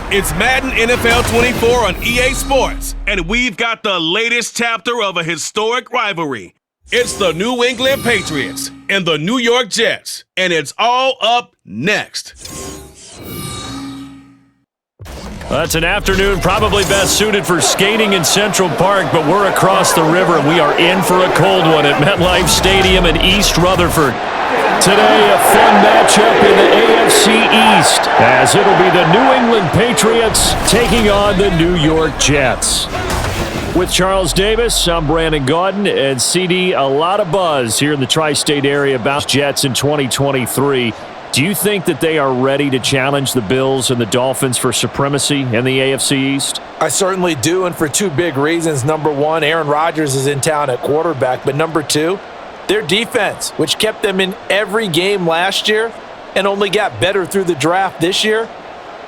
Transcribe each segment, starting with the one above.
It's Madden NFL 24 on EA Sports, and we've got the latest chapter of a historic rivalry. It's the New England Patriots and the New York Jets, and it's all up next. That's an afternoon probably best suited for skating in Central Park, but we're across the river, and we are in for a cold one at MetLife Stadium in East Rutherford. Today, a fun matchup in the AFC East, as it'll be the New England Patriots taking on the New York Jets. With Charles Davis, I'm Brandon Gaudin, and CD, a lot of buzz here in the tri-state area about Jets in 2023. Do you think that they are ready to challenge the Bills and the Dolphins for supremacy in the AFC East? I certainly do, and for two big reasons. Number one, Aaron Rodgers is in town at quarterback, but number two, their defense, which kept them in every game last year and only got better through the draft this year.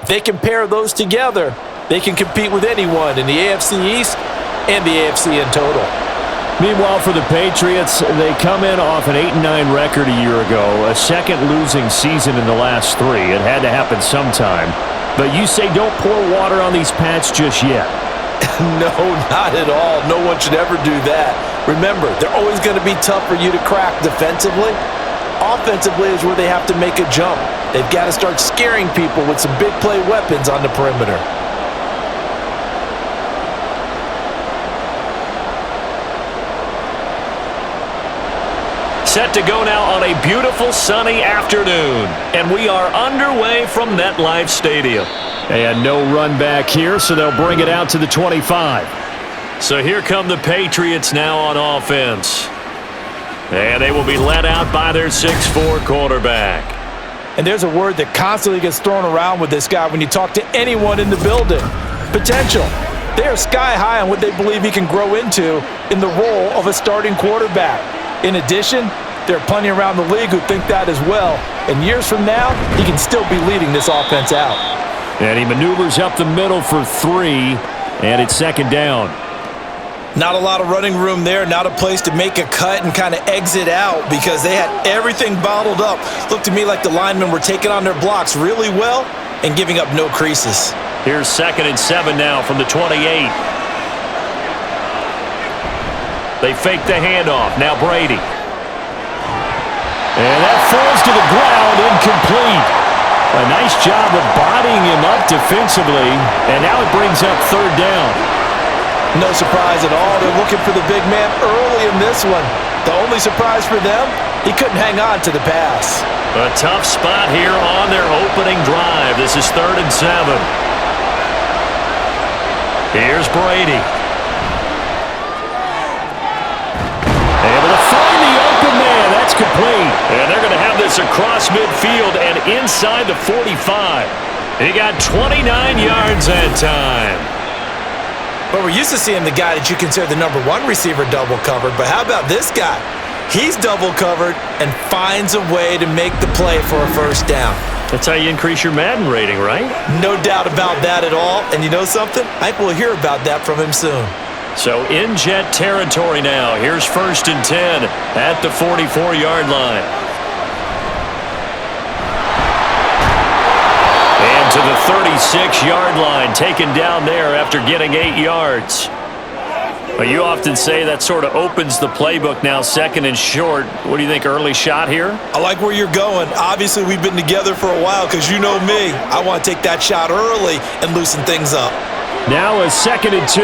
If they can pair those together, they can compete with anyone in the AFC East and the AFC in total. Meanwhile, for the Patriots, they come in off an 8-9 record a year ago, a second losing season in the last three. It had to happen sometime. But you say don't pour water on these Pats just yet. No, not at all. No one should ever do that. Remember, they're always going to be tough for you to crack defensively. Offensively is where they have to make a jump. They've got to start scaring people with some big play weapons on the perimeter. Set to go now on a beautiful sunny afternoon, and we are underway from MetLife Stadium. And no run back here, so they'll bring it out to the 25. So here come the Patriots now on offense. And they will be led out by their 6'4" quarterback. And there's a word that constantly gets thrown around with this guy when you talk to anyone in the building. Potential. They are sky high on what they believe he can grow into in the role of a starting quarterback. In addition, there are plenty around the league who think that as well. And years from now, he can still be leading this offense out. And he maneuvers up the middle for 3, and it's second down. Not a lot of running room there, not a place to make a cut and kind of exit out because they had everything bottled up. Looked to me like the linemen were taking on their blocks really well and giving up no creases. Here's 2nd and 7 now from the 28. They fake the handoff. Now Brady. And that falls to the ground, incomplete. A nice job of bodying him up defensively, and now it brings up 3rd down. No surprise at all. They're looking for the big man early in this one. The only surprise for them, he couldn't hang on to the pass. A tough spot here on their opening drive. This is 3rd and 7. Here's Brady. Able to find the open man. That's complete. And they're going to have this across midfield and inside the 45. He got 29 yards that time. But we're used to seeing the guy that you consider the number 1 receiver double covered. But how about this guy? He's double covered and finds a way to make the play for a first down. That's how you increase your Madden rating, right? No doubt about that at all. And you know something? I think we'll hear about that from him soon. So in Jet territory now. Here's 1st and 10 at the 44-yard line. And to the 36-yard line, taken down there after getting 8 yards. Well, you often say that sort of opens the playbook now, 2nd and short. What do you think, early shot here? I like where you're going. Obviously, we've been together for a while because you know me. I want to take that shot early and loosen things up. Now a 2nd and 2.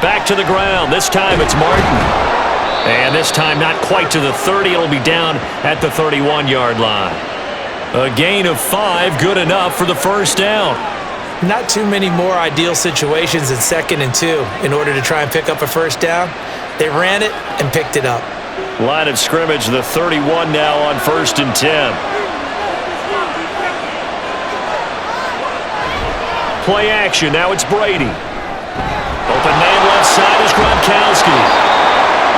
Back to the ground. This time it's Martin. And this time not quite to the 30. It'll be down at the 31-yard line. A gain of 5, good enough for the first down. Not too many more ideal situations in 2nd and 2 in order to try and pick up a first down. They ran it and picked it up. Line of scrimmage, the 31 now on 1st and 10. Play action. Now it's Brady. Open man left side is Gronkowski.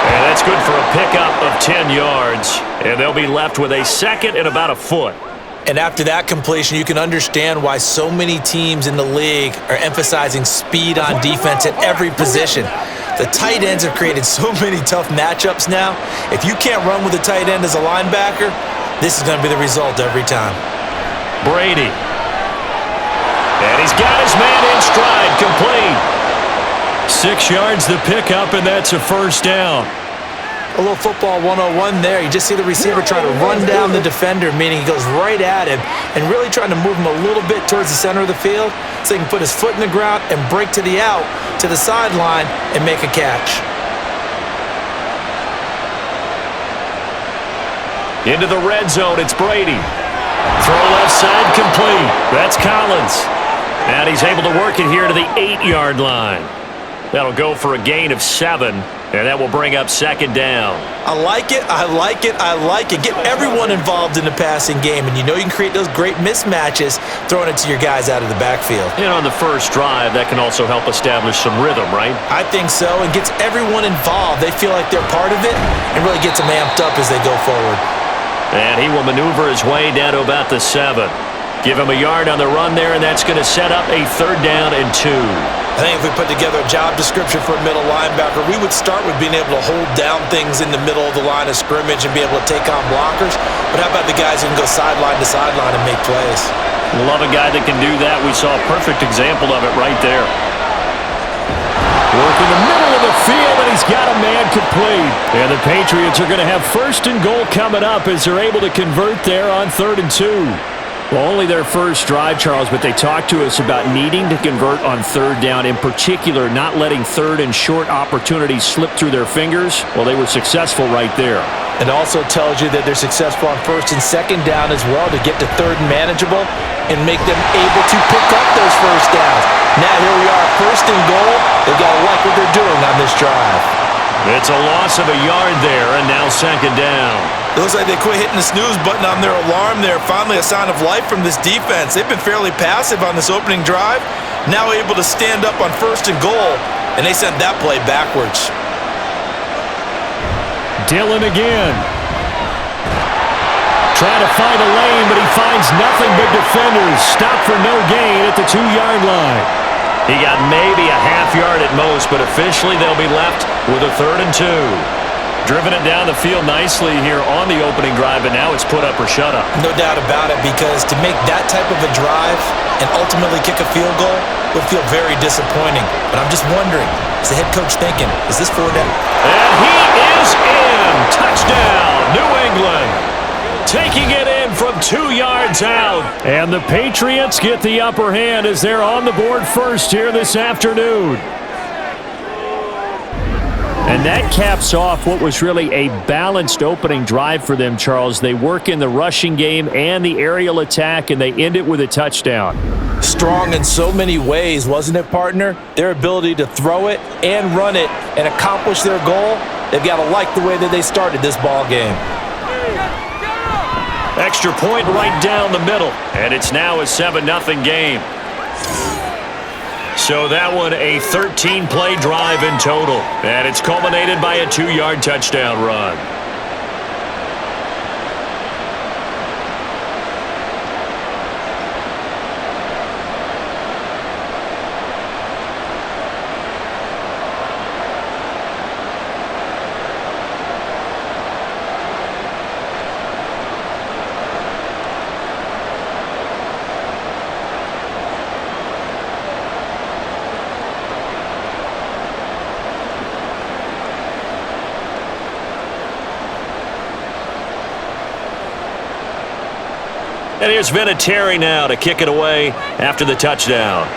And that's good for a pickup of 10 yards. And they'll be left with a 2nd and about a foot. And after that completion, you can understand why so many teams in the league are emphasizing speed on defense at every position. The tight ends have created so many tough matchups now. If you can't run with a tight end as a linebacker, this is going to be the result every time. Brady. And he's got his man in stride, complete. 6 yards the pickup, and that's a first down. A little football 101 there. You just see the receiver trying to run down the defender, meaning he goes right at him and really trying to move him a little bit towards the center of the field so he can put his foot in the ground and break to the out, to the sideline, and make a catch. Into the red zone, it's Brady. Throw left side, complete. That's Collins. And he's able to work it here to the 8-yard line. That'll go for a gain of 7, and that will bring up second down. I like it, I like it, I like it. Get everyone involved in the passing game, and you know you can create those great mismatches throwing it to your guys out of the backfield. And on the first drive, that can also help establish some rhythm, right? I think so, and gets everyone involved. They feel like they're part of it and really gets them amped up as they go forward. And he will maneuver his way down to about the 7. Give him a yard on the run there, and that's going to set up a 3rd down and 2. I think if we put together a job description for a middle linebacker, we would start with being able to hold down things in the middle of the line of scrimmage and be able to take on blockers. But how about the guys who can go sideline to sideline and make plays? Love a guy that can do that. We saw a perfect example of it right there. Work in the middle of the field, and he's got a man complete. And the Patriots are going to have 1st and goal coming up as they're able to convert there on 3rd and 2. Well, only their first drive, Charles, but they talked to us about needing to convert on 3rd down, in particular not letting 3rd and short opportunities slip through their fingers. Well, they were successful right there. It also tells you that they're successful on 1st and 2nd down as well to get to 3rd and manageable and make them able to pick up those 1st downs. Now here we are, 1st and goal. They got to like what they're doing on this drive. It's a loss of a yard there, and now 2nd down. It looks like they quit hitting the snooze button on their alarm there. Finally a sign of life from this defense. They've been fairly passive on this opening drive. Now able to stand up on 1st and goal, and they sent that play backwards. Dillon again. Trying to find a lane, but he finds nothing but defenders. Stop for no gain at the 2-yard line. He got maybe a half yard at most, but officially they'll be left with a 3rd and 2. Driven it down the field nicely here on the opening drive, and now it's put up or shut up. No doubt about it, because to make that type of a drive and ultimately kick a field goal would feel very disappointing. But I'm just wondering, is the head coach thinking, is this 4 down? And he is in! Touchdown, New England! Taking it in from 2 yards out. And the Patriots get the upper hand as they're on the board first here this afternoon. And that caps off what was really a balanced opening drive for them, Charles. They work in the rushing game and the aerial attack, and they end it with a touchdown. Strong in so many ways, wasn't it, partner? Their ability to throw it and run it and accomplish their goal, they've got to like the way that they started this ball game. Extra point right down the middle, and it's now a 7-0 game. So that one a 13-play drive in total, and it's culminated by a 2-yard touchdown run. And here's Vinatieri now to kick it away after the touchdown.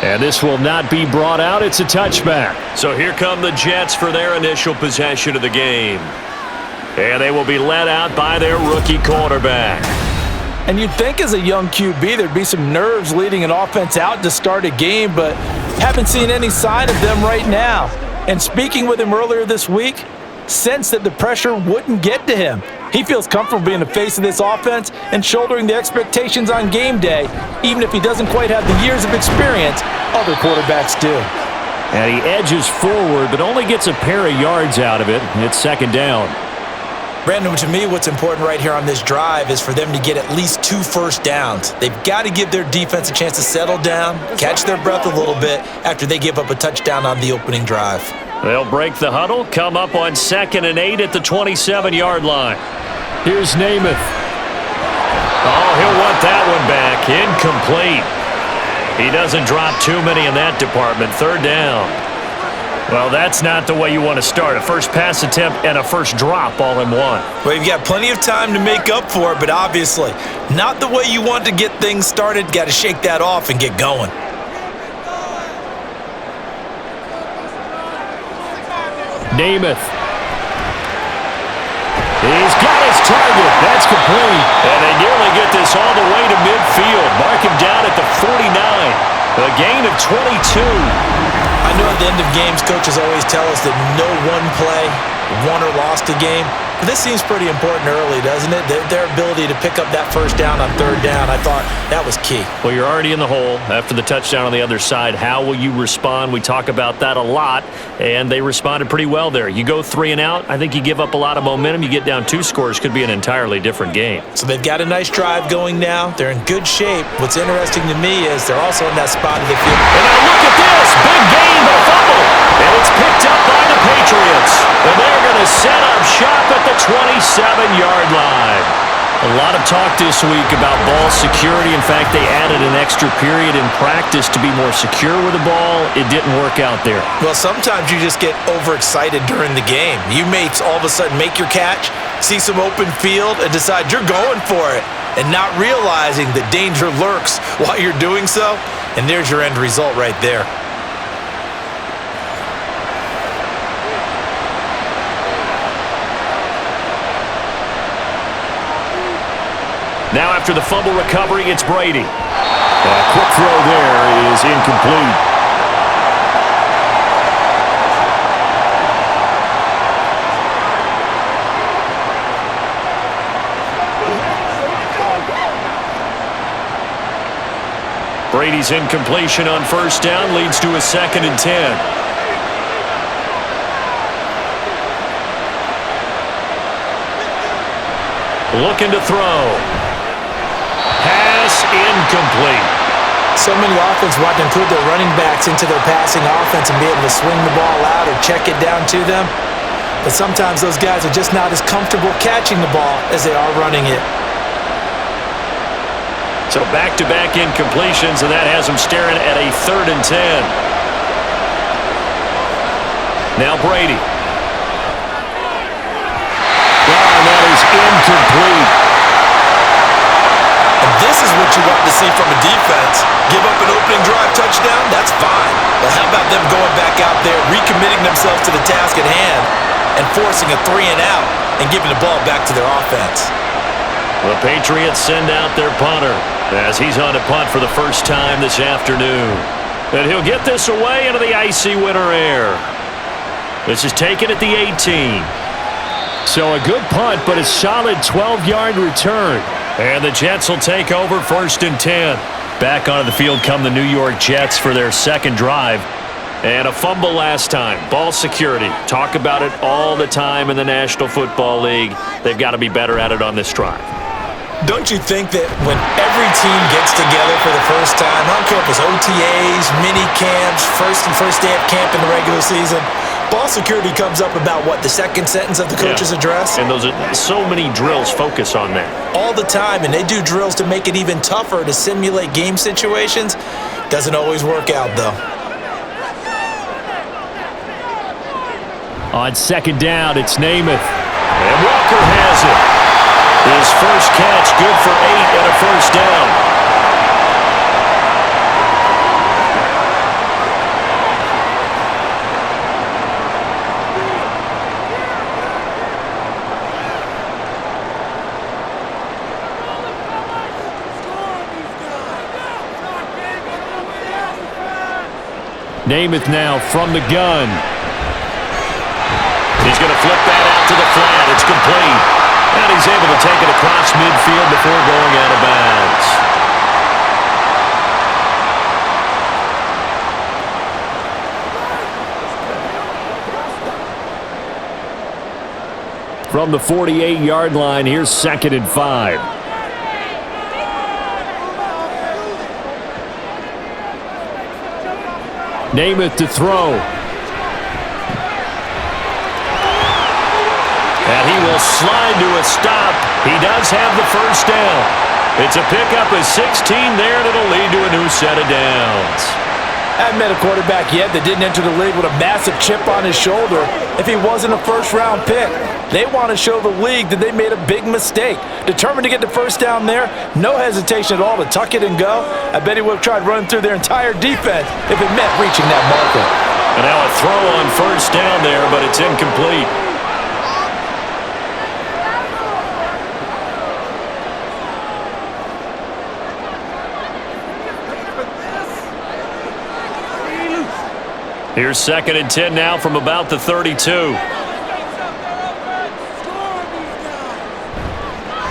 And this will not be brought out. It's a touchback. So here come the Jets for their initial possession of the game. And they will be led out by their rookie quarterback. And you'd think as a young QB there'd be some nerves leading an offense out to start a game, but haven't seen any sign of them right now. And speaking with him earlier this week, sensed that the pressure wouldn't get to him. He feels comfortable being the face of this offense and shouldering the expectations on game day, even if he doesn't quite have the years of experience other quarterbacks do. And he edges forward, but only gets a pair of yards out of it. It's 2nd down. Brandon, to me, what's important right here on this drive is for them to get at least 2 first downs. They've got to give their defense a chance to settle down, catch their breath a little bit after they give up a touchdown on the opening drive. They'll break the huddle, come up on 2nd and 8 at the 27-yard line. Here's Namath. Oh, he'll want that one back. Incomplete. He doesn't drop too many in that department. Third down. Well, that's not the way you want to start. A first pass attempt and a first drop all in one. Well, you've got plenty of time to make up for it, but obviously not the way you want to get things started. Got to shake that off and get going. Namath. He's got his target. That's complete. And they nearly get this all the way to midfield. Mark him down at the 49. A gain of 22. I know at the end of games, coaches always tell us that no one play won or lost a game. But this seems pretty important early, doesn't it? Their ability to pick up that first down on third down, I thought that was key. Well, you're already in the hole after the touchdown on the other side. How will you respond? We talk about that a lot, and they responded pretty well there. You go 3 and out, I think you give up a lot of momentum. You get down 2 scores, could be an entirely different game. So they've got a nice drive going now. They're in good shape. What's interesting to me is they're also in that spot of the field. And now look at this. Big gain, but a fumble. And it's picked up by the Patriots. And they're going to set up shop at the 27-yard line. A lot of talk this week about ball security. In fact, they added an extra period in practice to be more secure with the ball. It didn't work out there. Well, sometimes you just get overexcited during the game. You may all of a sudden make your catch, see some open field, and decide you're going for it, and not realizing that danger lurks while you're doing so. And there's your end result right there. Now after the fumble recovery, it's Brady. A quick throw there is incomplete. Brady's incompletion on first down leads to a 2nd and 10. Looking to throw. Pass incomplete. So many offenses want to include their running backs into their passing offense and be able to swing the ball out or check it down to them. But sometimes those guys are just not as comfortable catching the ball as they are running it. So back-to-back incompletions, and that has them staring at a 3rd and 10. Now Brady. And that is incomplete. And this is what you want to see from a defense. Give up an opening drive touchdown, that's fine. But how about them going back out there, recommitting themselves to the task at hand, and forcing a 3 and out and giving the ball back to their offense? The Patriots send out their punter as he's on to punt for the first time this afternoon. And he'll get this away into the icy winter air. This is taken at the 18. So a good punt, but a solid 12-yard return. And the Jets will take over 1st and 10. Back onto the field come the New York Jets for their second drive. And a fumble last time. Ball security. Talk about it all the time in the National Football League. They've got to be better at it on this drive. Don't you think that when every team gets together for the first time, I don't care if it's OTAs, mini camps, first day of camp in the regular season, ball security comes up about what, the second sentence of the coach's address? And those are so many drills focus on that. All the time, and they do drills to make it even tougher to simulate game situations. Doesn't always work out, though. On 2nd down, it's Namath. And Walker has it. His first catch, good for 8 and a first down. Namath now from the gun. He's going to flip that out to the flat. It's complete. And he's able to take it across midfield before going out of bounds. From the 48-yard line, here's 2nd and 5. Namath to throw. And he will slide to a stop. He does have the first down. It's a pickup of 16 there, and it'll lead to a new set of downs. I haven't met a quarterback yet that didn't enter the league with a massive chip on his shoulder if he wasn't a first-round pick. They want to show the league that they made a big mistake. Determined to get the first down there, no hesitation at all to tuck it and go. I bet he would have tried running through their entire defense if it meant reaching that marker. And now a throw on first down there, but it's incomplete. Here's 2nd and 10 now from about the 32.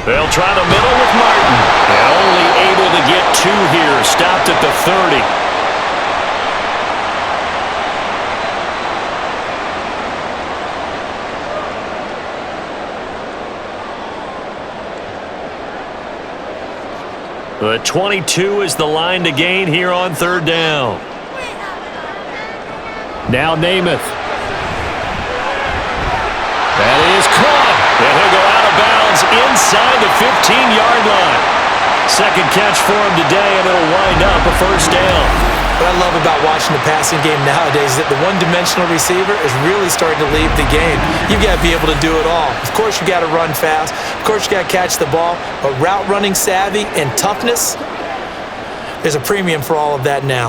They'll try the middle with Martin. And only able to get 2 here. Stopped at the 30. The 22 is the line to gain here on 3rd down. Now Namath. That is caught. And he'll go out of bounds inside the 15-yard line. Second catch for him today, and it'll wind up a first down. What I love about watching the passing game nowadays is that the one-dimensional receiver is really starting to leave the game. You've got to be able to do it all. Of course, you got to run fast. Of course, you got to catch the ball. But route running savvy and toughness, there's a premium for all of that now.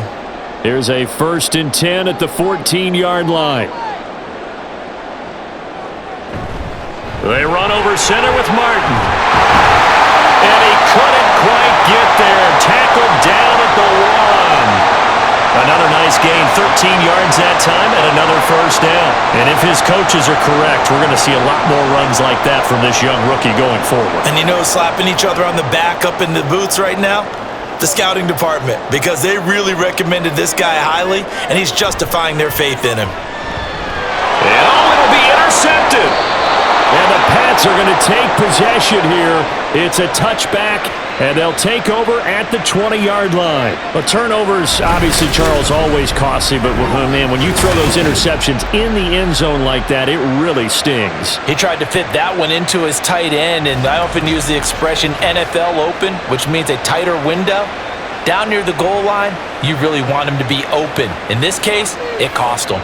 Here's a 1st and 10 at the 14-yard line. They run over center with Martin. And he couldn't quite get there. Tackled down at the 1. Another nice gain, 13 yards that time, and another first down. And if his coaches are correct, we're going to see a lot more runs like that from this young rookie going forward. And you know, slapping each other on the back up in the boots right now? The scouting department, because they really recommended this guy highly, and he's justifying their faith in him. And it'll be intercepted. And the Pats are going to take possession here. It's a touchback, and they'll take over at the 20-yard line. Well, turnovers, obviously, Charles, always costly, but, man, when you throw those interceptions in the end zone like that, it really stings. He tried to fit that one into his tight end, and I often use the expression NFL open, which means a tighter window. Down near the goal line, you really want him to be open. In this case, it cost him.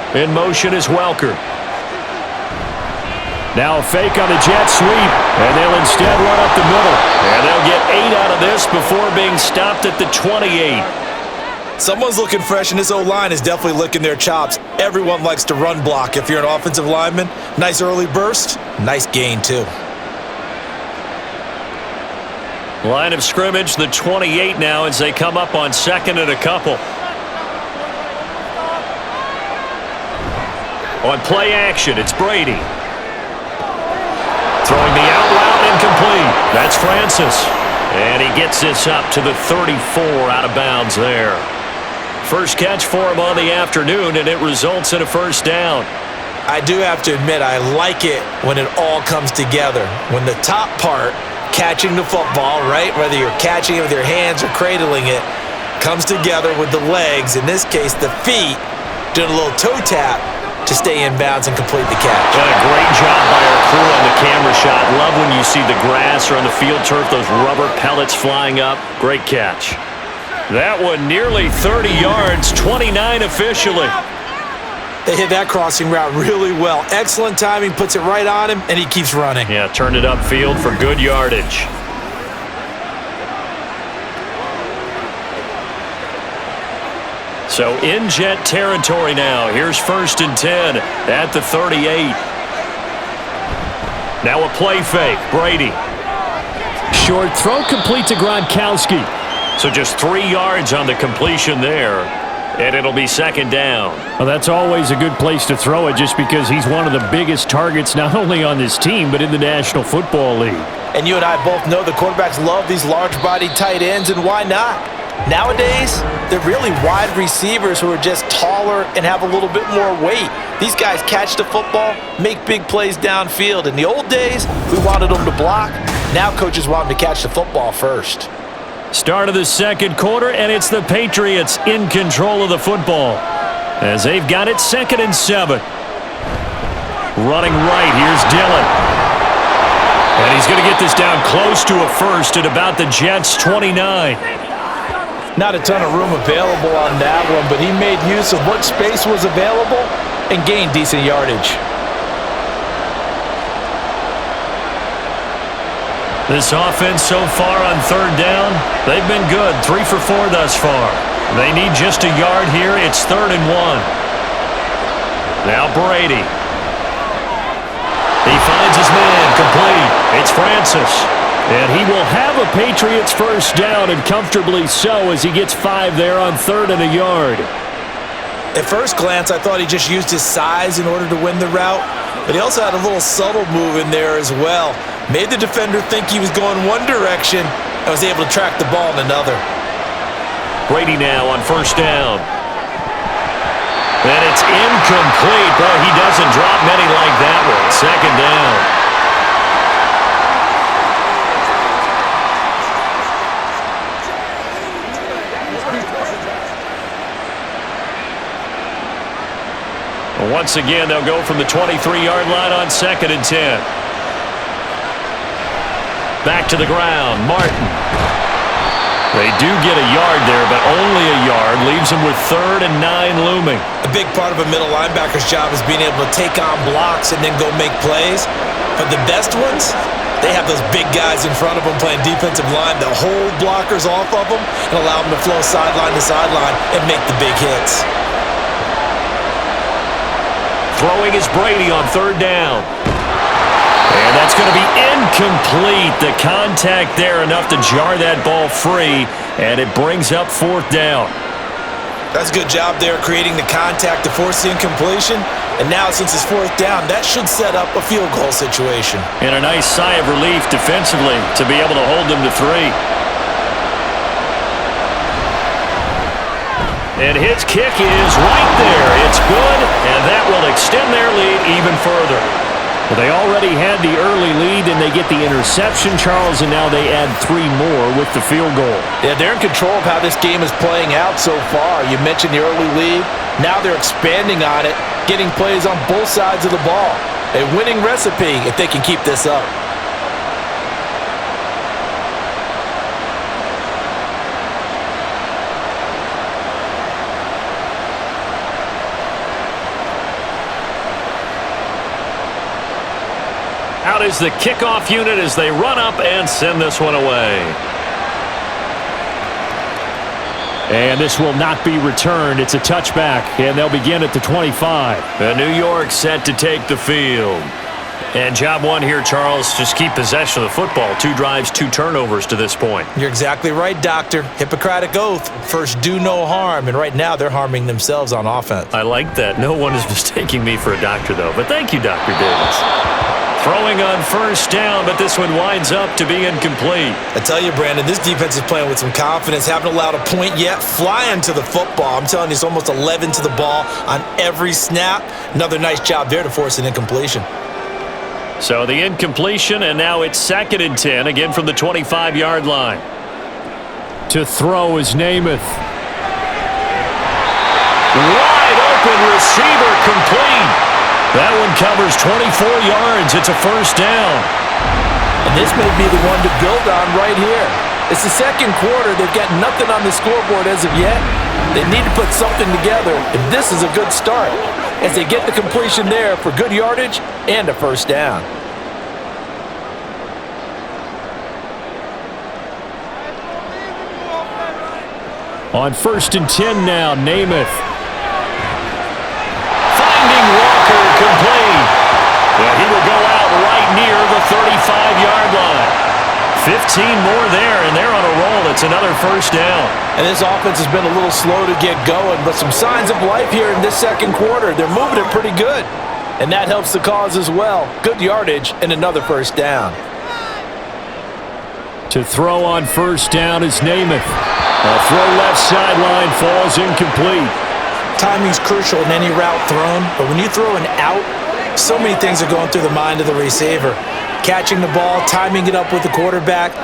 In motion is Welker. Now a fake on the jet sweep, and they'll instead run up the middle. And they'll get 8 out of this before being stopped at the 28. Someone's looking fresh, and this O-line is definitely licking their chops. Everyone likes to run block. If you're an offensive lineman, nice early burst, nice gain too. Line of scrimmage, the 28 now as they come up on 2nd and a couple. On play action, it's Brady. Throwing the out route incomplete. That's Francis. And he gets this up to the 34 out of bounds there. First catch for him on the afternoon, and it results in a first down. I do have to admit, I like it when it all comes together. When the top part, catching the football, right, whether you're catching it with your hands or cradling it, comes together with the legs, in this case the feet, doing a little toe tap to stay in bounds and complete the catch. A great job by our crew on the camera shot. Love when you see the grass or on the field turf, those rubber pellets flying up. Great catch. That one nearly 30 yards, 29 officially. They hit that crossing route really well. Excellent timing, puts it right on him, and he keeps running. Yeah, turned it upfield for good yardage. So in Jet territory now. Here's 1st and 10 at the 38. Now a play fake. Brady. Short throw complete to Gronkowski. So just 3 yards on the completion there. And it'll be 2nd down. Well, that's always a good place to throw it just because he's one of the biggest targets not only on this team but in the National Football League. And you and I both know the quarterbacks love these large-bodied tight ends, and why not? Nowadays, they're really wide receivers who are just taller and have a little bit more weight. These guys catch the football, make big plays downfield. In the old days, we wanted them to block. Now coaches want them to catch the football first. Start of the 2nd quarter, and it's the Patriots in control of the football. as they've got it 2nd and 7. Running right, here's Dillon. And he's going to get this down close to a first at about the Jets' 29. Not a ton of room available on that one, but he made use of what space was available and gained decent yardage. This offense so far on 3rd down, they've been good. 3 for 4 thus far. They need just a yard here. It's 3rd and 1. Now Brady. He finds his man, complete. It's Francis. And he will have a Patriots first down, and comfortably so, as he gets 5 there on 3rd and a yard. At first glance, I thought he just used his size in order to win the route, but he also had a little subtle move in there as well. Made the defender think he was going one direction and was able to track the ball in another. Brady now on 1st down. And it's incomplete. Boy, he doesn't drop many like that one. 2nd down. Once again, they'll go from the 23-yard line on 2nd and 10. Back to the ground, Martin. They do get a yard there, but only a yard. Leaves them with 3rd and 9 looming. A big part of a middle linebacker's job is being able to take on blocks and then go make plays. But the best ones, they have those big guys in front of them playing defensive line that hold blockers off of them and allow them to flow sideline to sideline and make the big hits. Throwing is Brady on 3rd down. And that's going to be incomplete. The contact there enough to jar that ball free, and it brings up 4th down. That's a good job there creating the contact to force the incompletion. And now since it's 4th down, that should set up a field goal situation. And a nice sigh of relief defensively to be able to hold them to 3. And his kick is right there. It's good, and that will extend their lead even further. Well, they already had the early lead, and they get the interception, Charles, and now they add 3 more with the field goal. Yeah, they're in control of how this game is playing out so far. You mentioned the early lead. Now they're expanding on it, getting plays on both sides of the ball. A winning recipe if they can keep this up. Out is the kickoff unit as they run up and send this one away. And this will not be returned. It's a touchback, and they'll begin at the 25. And New York set to take the field. And job one here, Charles, just keep possession of the football. 2 drives, 2 turnovers to this point. You're exactly right, Doctor. Hippocratic oath. First, do no harm. And right now, they're harming themselves on offense. I like that. No one is mistaking me for a doctor, though. But thank you, Dr. Davis. Throwing on 1st down, but this one winds up to be incomplete. I tell you, Brandon, this defense is playing with some confidence. Haven't allowed a point yet. Flying to the football. I'm telling you, it's almost 11 to the ball on every snap. Another nice job there to force an incompletion. So the incompletion, and now it's 2nd and 10, again from the 25-yard line. To throw is Namath. Wide open receiver, complete. That one covers 24 yards. It's a 1st down. And this may be the one to build on right here. It's the 2nd quarter. They've got nothing on the scoreboard as of yet. They need to put something together, and this is a good start as they get the completion there for good yardage and a 1st down. On 1st and 10 now, Namath. Walker complete. Well, he will go out right near the 35-yard line. 15 more there, and they're on a roll. It's another 1st down. And this offense has been a little slow to get going, but some signs of life here in this 2nd quarter. They're moving it pretty good, and that helps the cause as well. Good yardage and another 1st down. To throw on 1st down is Namath. A throw left sideline falls incomplete. Timing's crucial in any route thrown, but when you throw an out, so many things are going through the mind of the receiver. Catching the ball, timing it up with the quarterback.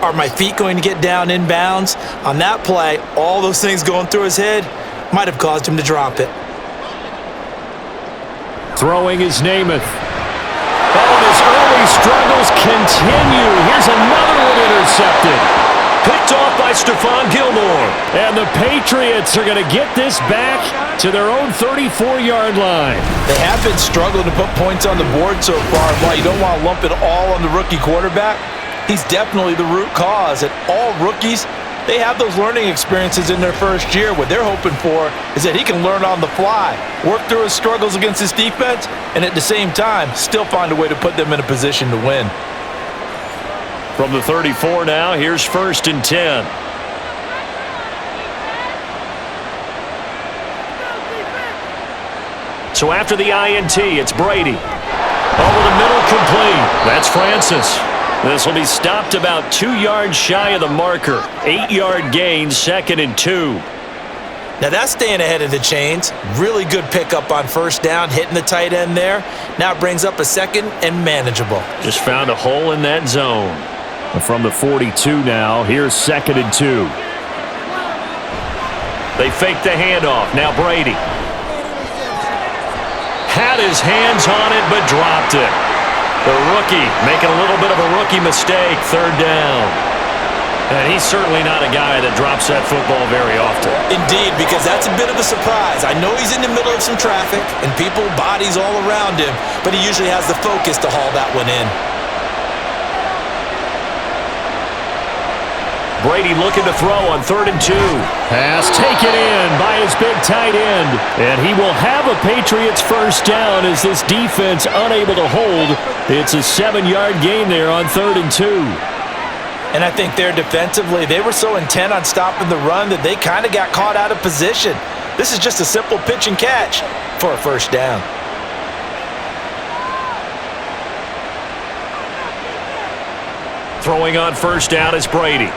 Are my feet going to get down inbounds? On that play, all those things going through his head might have caused him to drop it. Throwing is Namath. Oh, and his early struggles continue. Here's another one intercepted. Picked off by Stephon Gilmore. And the Patriots are going to get this back to their own 34-yard line. They have been struggling to put points on the board so far. And while you don't want to lump it all on the rookie quarterback, he's definitely the root cause. And all rookies, they have those learning experiences in their first year. What they're hoping for is that he can learn on the fly, work through his struggles against his defense, and at the same time, still find a way to put them in a position to win. From the 34 now, here's 1st and 10. So after the INT, it's Brady. Over the middle, complete. That's Francis. This will be stopped about 2 yards shy of the marker. 8-yard gain, 2nd and 2. Now that's staying ahead of the chains. Really good pickup on 1st down, hitting the tight end there. Now it brings up a 2nd and manageable. Just found a hole in that zone. From the 42 now, here's 2nd and 2. They fake the handoff. Now Brady. Had his hands on it, but dropped it. The rookie making a little bit of a rookie mistake, 3rd down. And he's certainly not a guy that drops that football very often. Indeed, because that's a bit of a surprise. I know he's in the middle of some traffic and people, bodies all around him, but he usually has the focus to haul that one in. Brady looking to throw on 3rd and 2. Pass taken in by his big tight end. And he will have a Patriots 1st down as this defense unable to hold. It's a 7-yard gain there on 3rd and 2. And I think there defensively, they were so intent on stopping the run that they kind of got caught out of position. This is just a simple pitch and catch for a 1st down. Throwing on 1st down is Brady.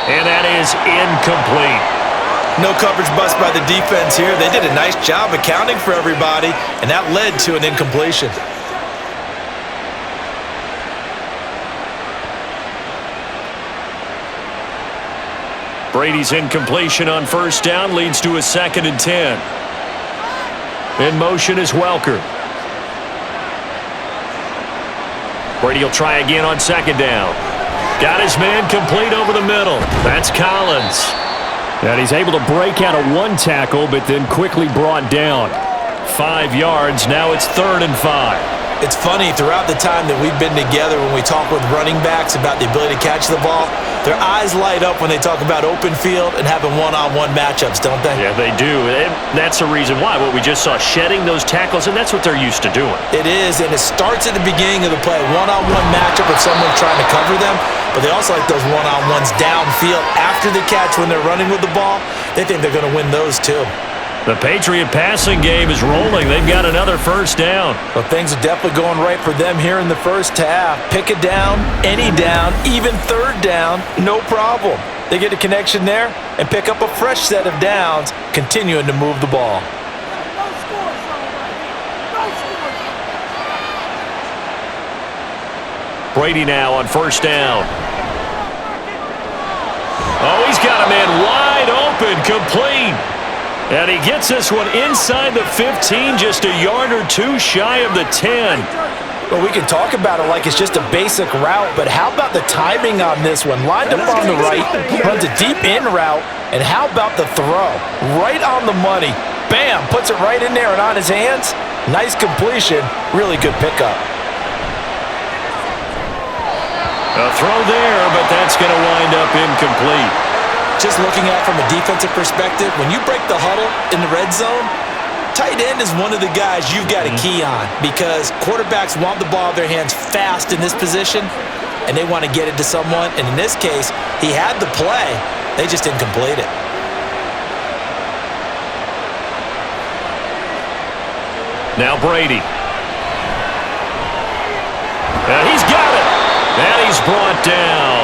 And that is incomplete. No coverage bust by the defense here. They did a nice job accounting for everybody, and that led to an incompletion. Brady's incompletion on 1st down leads to a 2nd and 10. In motion is Welker. Brady will try again on 2nd down. Got his man complete over the middle. That's Collins. And he's able to break out of 1 tackle, but then quickly brought down. 5 yards. Now it's 3rd and 5. It's funny, throughout the time that we've been together, when we talk with running backs about the ability to catch the ball, their eyes light up when they talk about open field and having one-on-one matchups, don't they? Yeah, they do. And that's the reason why. What we just saw, shedding those tackles, and that's what they're used to doing. It is, and it starts at the beginning of the play. One-on-one matchup if someone's trying to cover them, but they also like those one-on-ones downfield after the catch when they're running with the ball. They think they're going to win those too. The Patriot passing game is rolling. They've got another 1st down. Well, things are definitely going right for them here in the 1st half. Pick a down, any down, even 3rd down, no problem. They get a connection there and pick up a fresh set of downs, continuing to move the ball. Brady now on 1st down. Oh, he's got a man wide open, complete. And he gets this one inside the 15, just a yard or 2 shy of the 10. Well, we can talk about it like it's just a basic route, but how about the timing on this one? Lined up on the right, runs a deep in route, and how about the throw? Right on the money. Bam, puts it right in there and on his hands. Nice completion, really good pickup. A throw there, but that's going to wind up incomplete. Just looking at it from a defensive perspective, when you break the huddle in the red zone, tight end is one of the guys you've got a key on because quarterbacks want the ball in their hands fast in this position, and they want to get it to someone. And in this case, he had the play. They just didn't complete it. Now Brady. And he's got it. And he's brought down.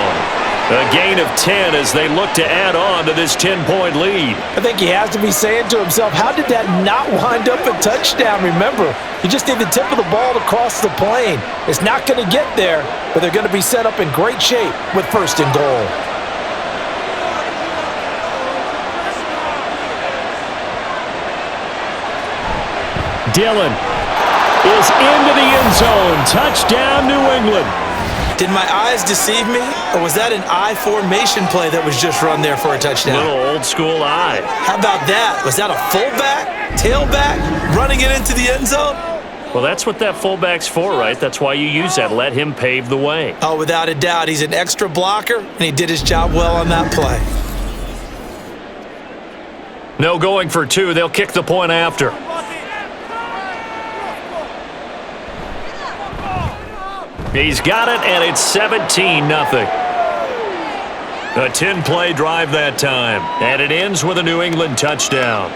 A gain of 10 as they look to add on to this 10-point lead. I think he has to be saying to himself, how did that not wind up a touchdown? Remember, you just need the tip of the ball to cross the plane. It's not going to get there, but they're going to be set up in great shape with 1st and goal. Dillon is into the end zone. Touchdown, New England. Did my eyes deceive me, or was that an I formation play that was just run there for a touchdown? Little old school eye. How about that? Was that a fullback, tailback, running it into the end zone? Well, that's what that fullback's for, right? That's why you use that. Let him pave the way. Oh, without a doubt. He's an extra blocker, and he did his job well on that play. No going for two. They'll kick the point after. He's got it, and it's 17-0. A 10-play drive that time, and it ends with a New England touchdown.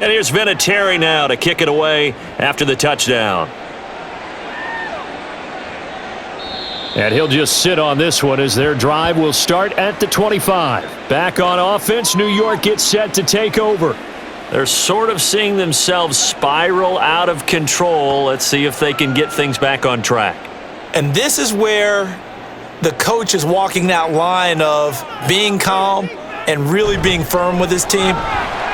And here's Vinatieri now to kick it away after the touchdown. And he'll just sit on this one as their drive will start at the 25. Back on offense, New York gets set to take over. They're sort of seeing themselves spiral out of control. Let's see if they can get things back on track. And this is where the coach is walking that line of being calm and really being firm with his team.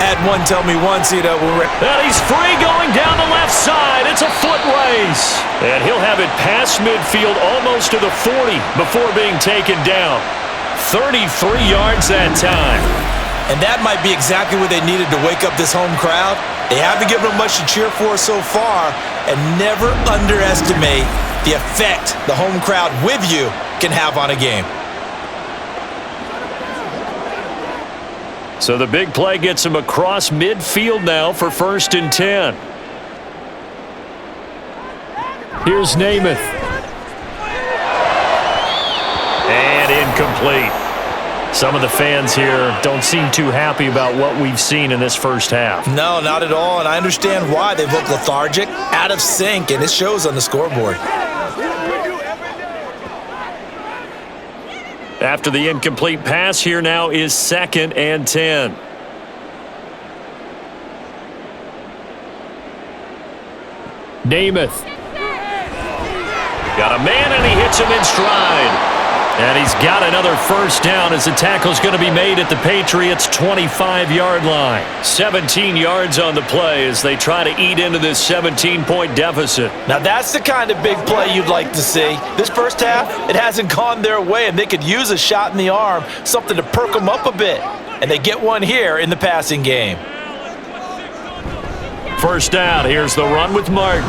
Had one tell me once, and he's free going down the left side. It's a foot race. And he'll have it past midfield almost to the 40 before being taken down. 33 yards that time. And that might be exactly what they needed to wake up this home crowd. They haven't given them much to cheer for so far, and never underestimate the effect the home crowd with you can have on a game. So the big play gets him across midfield now for 1st and 10. Here's Namath. And incomplete. Some of the fans here don't seem too happy about what we've seen in this first half. No, not at all, and I understand why. They look lethargic, out of sync, and it shows on the scoreboard. After the incomplete pass, here now is 2nd and 10. Namath. Got a man, and he hits him in stride. And he's got another first down as the tackle's going to be made at the Patriots' 25-yard line. 17 yards on the play as they try to eat into this 17-point deficit. Now that's the kind of big play you'd like to see. This first half, it hasn't gone their way, and they could use a shot in the arm, something to perk them up a bit. And they get one here in the passing game. First down, here's the run with Martin.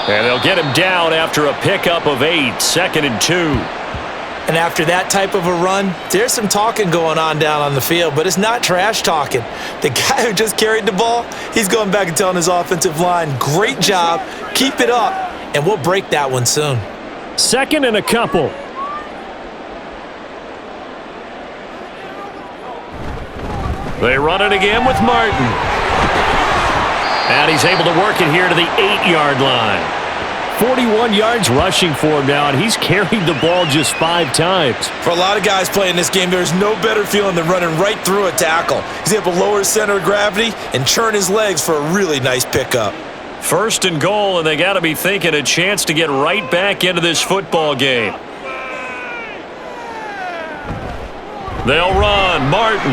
And they'll get him down after a pickup of 8, 2nd and 2. And after that type of a run, there's some talking going on down on the field, but it's not trash talking. The guy who just carried the ball, he's going back and telling his offensive line, great job, keep it up, and we'll break that one soon. 2nd and a couple. They run it again with Martin. And he's able to work it here to the 8-yard line. 41 yards rushing for him now, and he's carried the ball just 5 times. For a lot of guys playing this game, there's no better feeling than running right through a tackle. He's able to lower his center of gravity and churn his legs for a really nice pickup. 1st and goal, and they got to be thinking a chance to get right back into this football game. They'll run. Martin.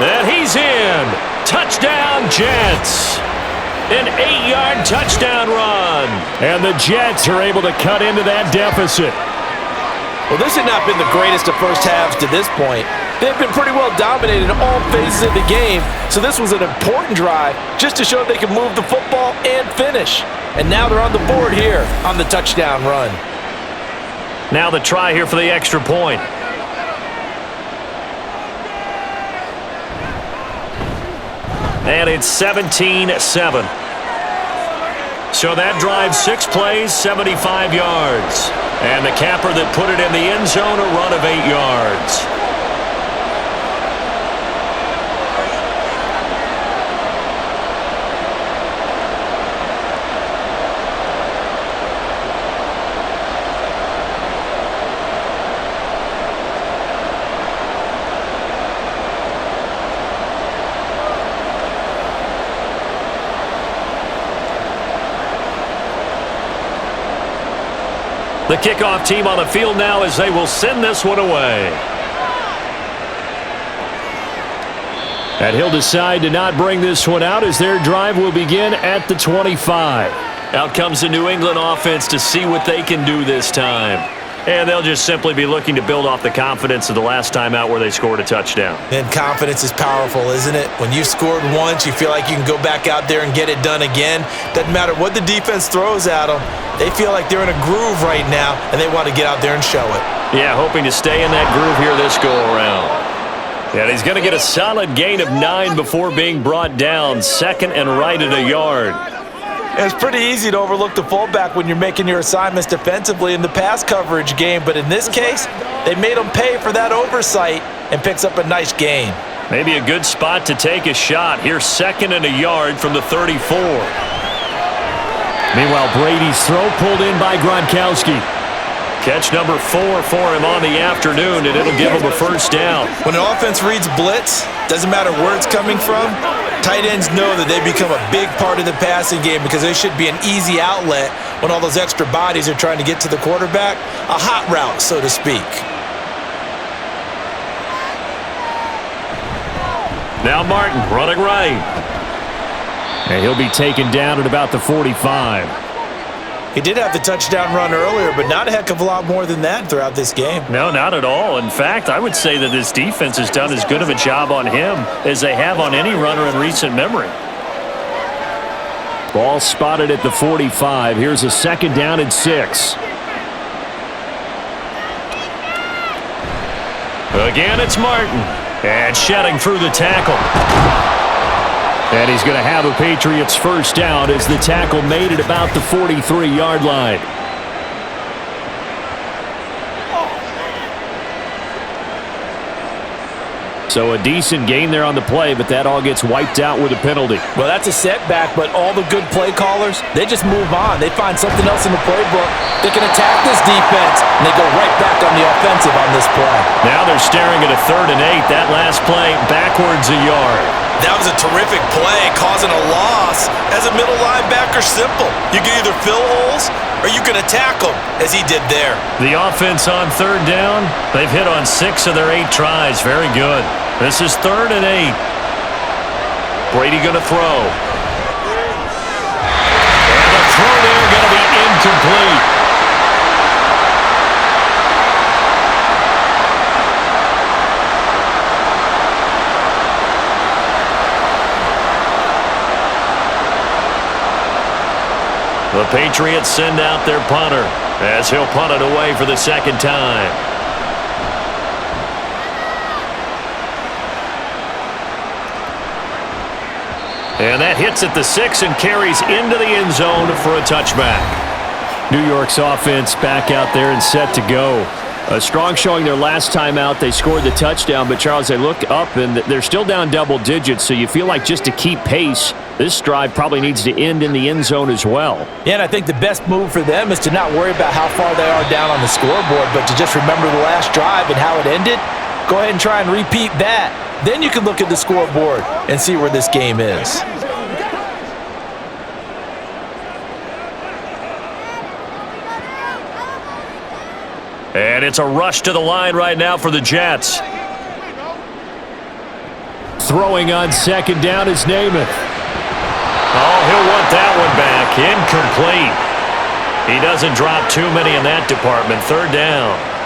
And he's in. Touchdown, Jets. An 8-yard touchdown run. And the Jets are able to cut into that deficit. Well, this had not been the greatest of first halves to this point. They've been pretty well dominated in all phases of the game, so this was an important drive just to show they can move the football and finish. And now they're on the board here on the touchdown run. Now the try here for the extra point. And it's 17-7. So that drive, 6 plays, 75 yards. And the capper that put it in the end zone, a run of 8 yards. The kickoff team on the field now as they will send this one away. And he'll decide to not bring this one out as their drive will begin at the 25. Out comes the New England offense to see what they can do this time. And they'll just simply be looking to build off the confidence of the last time out where they scored a touchdown. And confidence is powerful, isn't it? When you've scored once, you feel like you can go back out there and get it done again. Doesn't matter what the defense throws at them. They feel like they're in a groove right now, and they want to get out there and show it. Yeah, hoping to stay in that groove here this go-around. And he's going to get a solid gain of 9 before being brought down. Second and right at a yard. It's pretty easy to overlook the fullback when you're making your assignments defensively in the pass coverage game, but in this case, they made him pay for that oversight and picks up a nice gain. Maybe a good spot to take a shot. Here's second and a yard from the 34. Meanwhile, Brady's throw pulled in by Gronkowski. Catch number 4 for him on the afternoon, and it'll give him a first down. When an offense reads blitz, doesn't matter where it's coming from, tight ends know that they become a big part of the passing game because they should be an easy outlet when all those extra bodies are trying to get to the quarterback. A hot route, so to speak. Now Martin running right. And he'll be taken down at about the 45. He did have the touchdown run earlier, but not a heck of a lot more than that throughout this game. No, not at all. In fact, I would say that this defense has done as good of a job on him as they have on any runner in recent memory. Ball spotted at the 45. Here's a second down and 6. Again, it's Martin. And shedding through the tackle. And he's going to have a Patriots first down as the tackle made it about the 43-yard line. So a decent gain there on the play, but that all gets wiped out with a penalty. Well, that's a setback, but all the good play callers, they just move on. They find something else in the playbook. They can attack this defense, and they go right back on the offensive on this play. Now they're staring at a 3rd and 8. That last play backwards a yard. That was a terrific play, causing a loss. As a middle linebacker, simple. You can either fill holes or you can attack them, as he did there. The offense on 3rd down, they've hit on 6 of their 8 tries. Very good. This is 3rd and 8. Brady going to throw. And the throw there going to be incomplete. The Patriots send out their punter as he'll punt it away for the second time. And that hits at the 6 and carries into the end zone for a touchback. New York's offense back out there and set to go. A strong showing their last time out. They scored the touchdown, but Charles, they look up and they're still down double digits, so you feel like just to keep pace, this drive probably needs to end in the end zone as well. Yeah, and I think the best move for them is to not worry about how far they are down on the scoreboard, but to just remember the last drive and how it ended. Go ahead and try and repeat that. Then you can look at the scoreboard and see where this game is. And it's a rush to the line right now for the Jets. Throwing on second down is Namath. Oh, he'll want that one back. Incomplete. He doesn't drop too many in that department. 3rd down.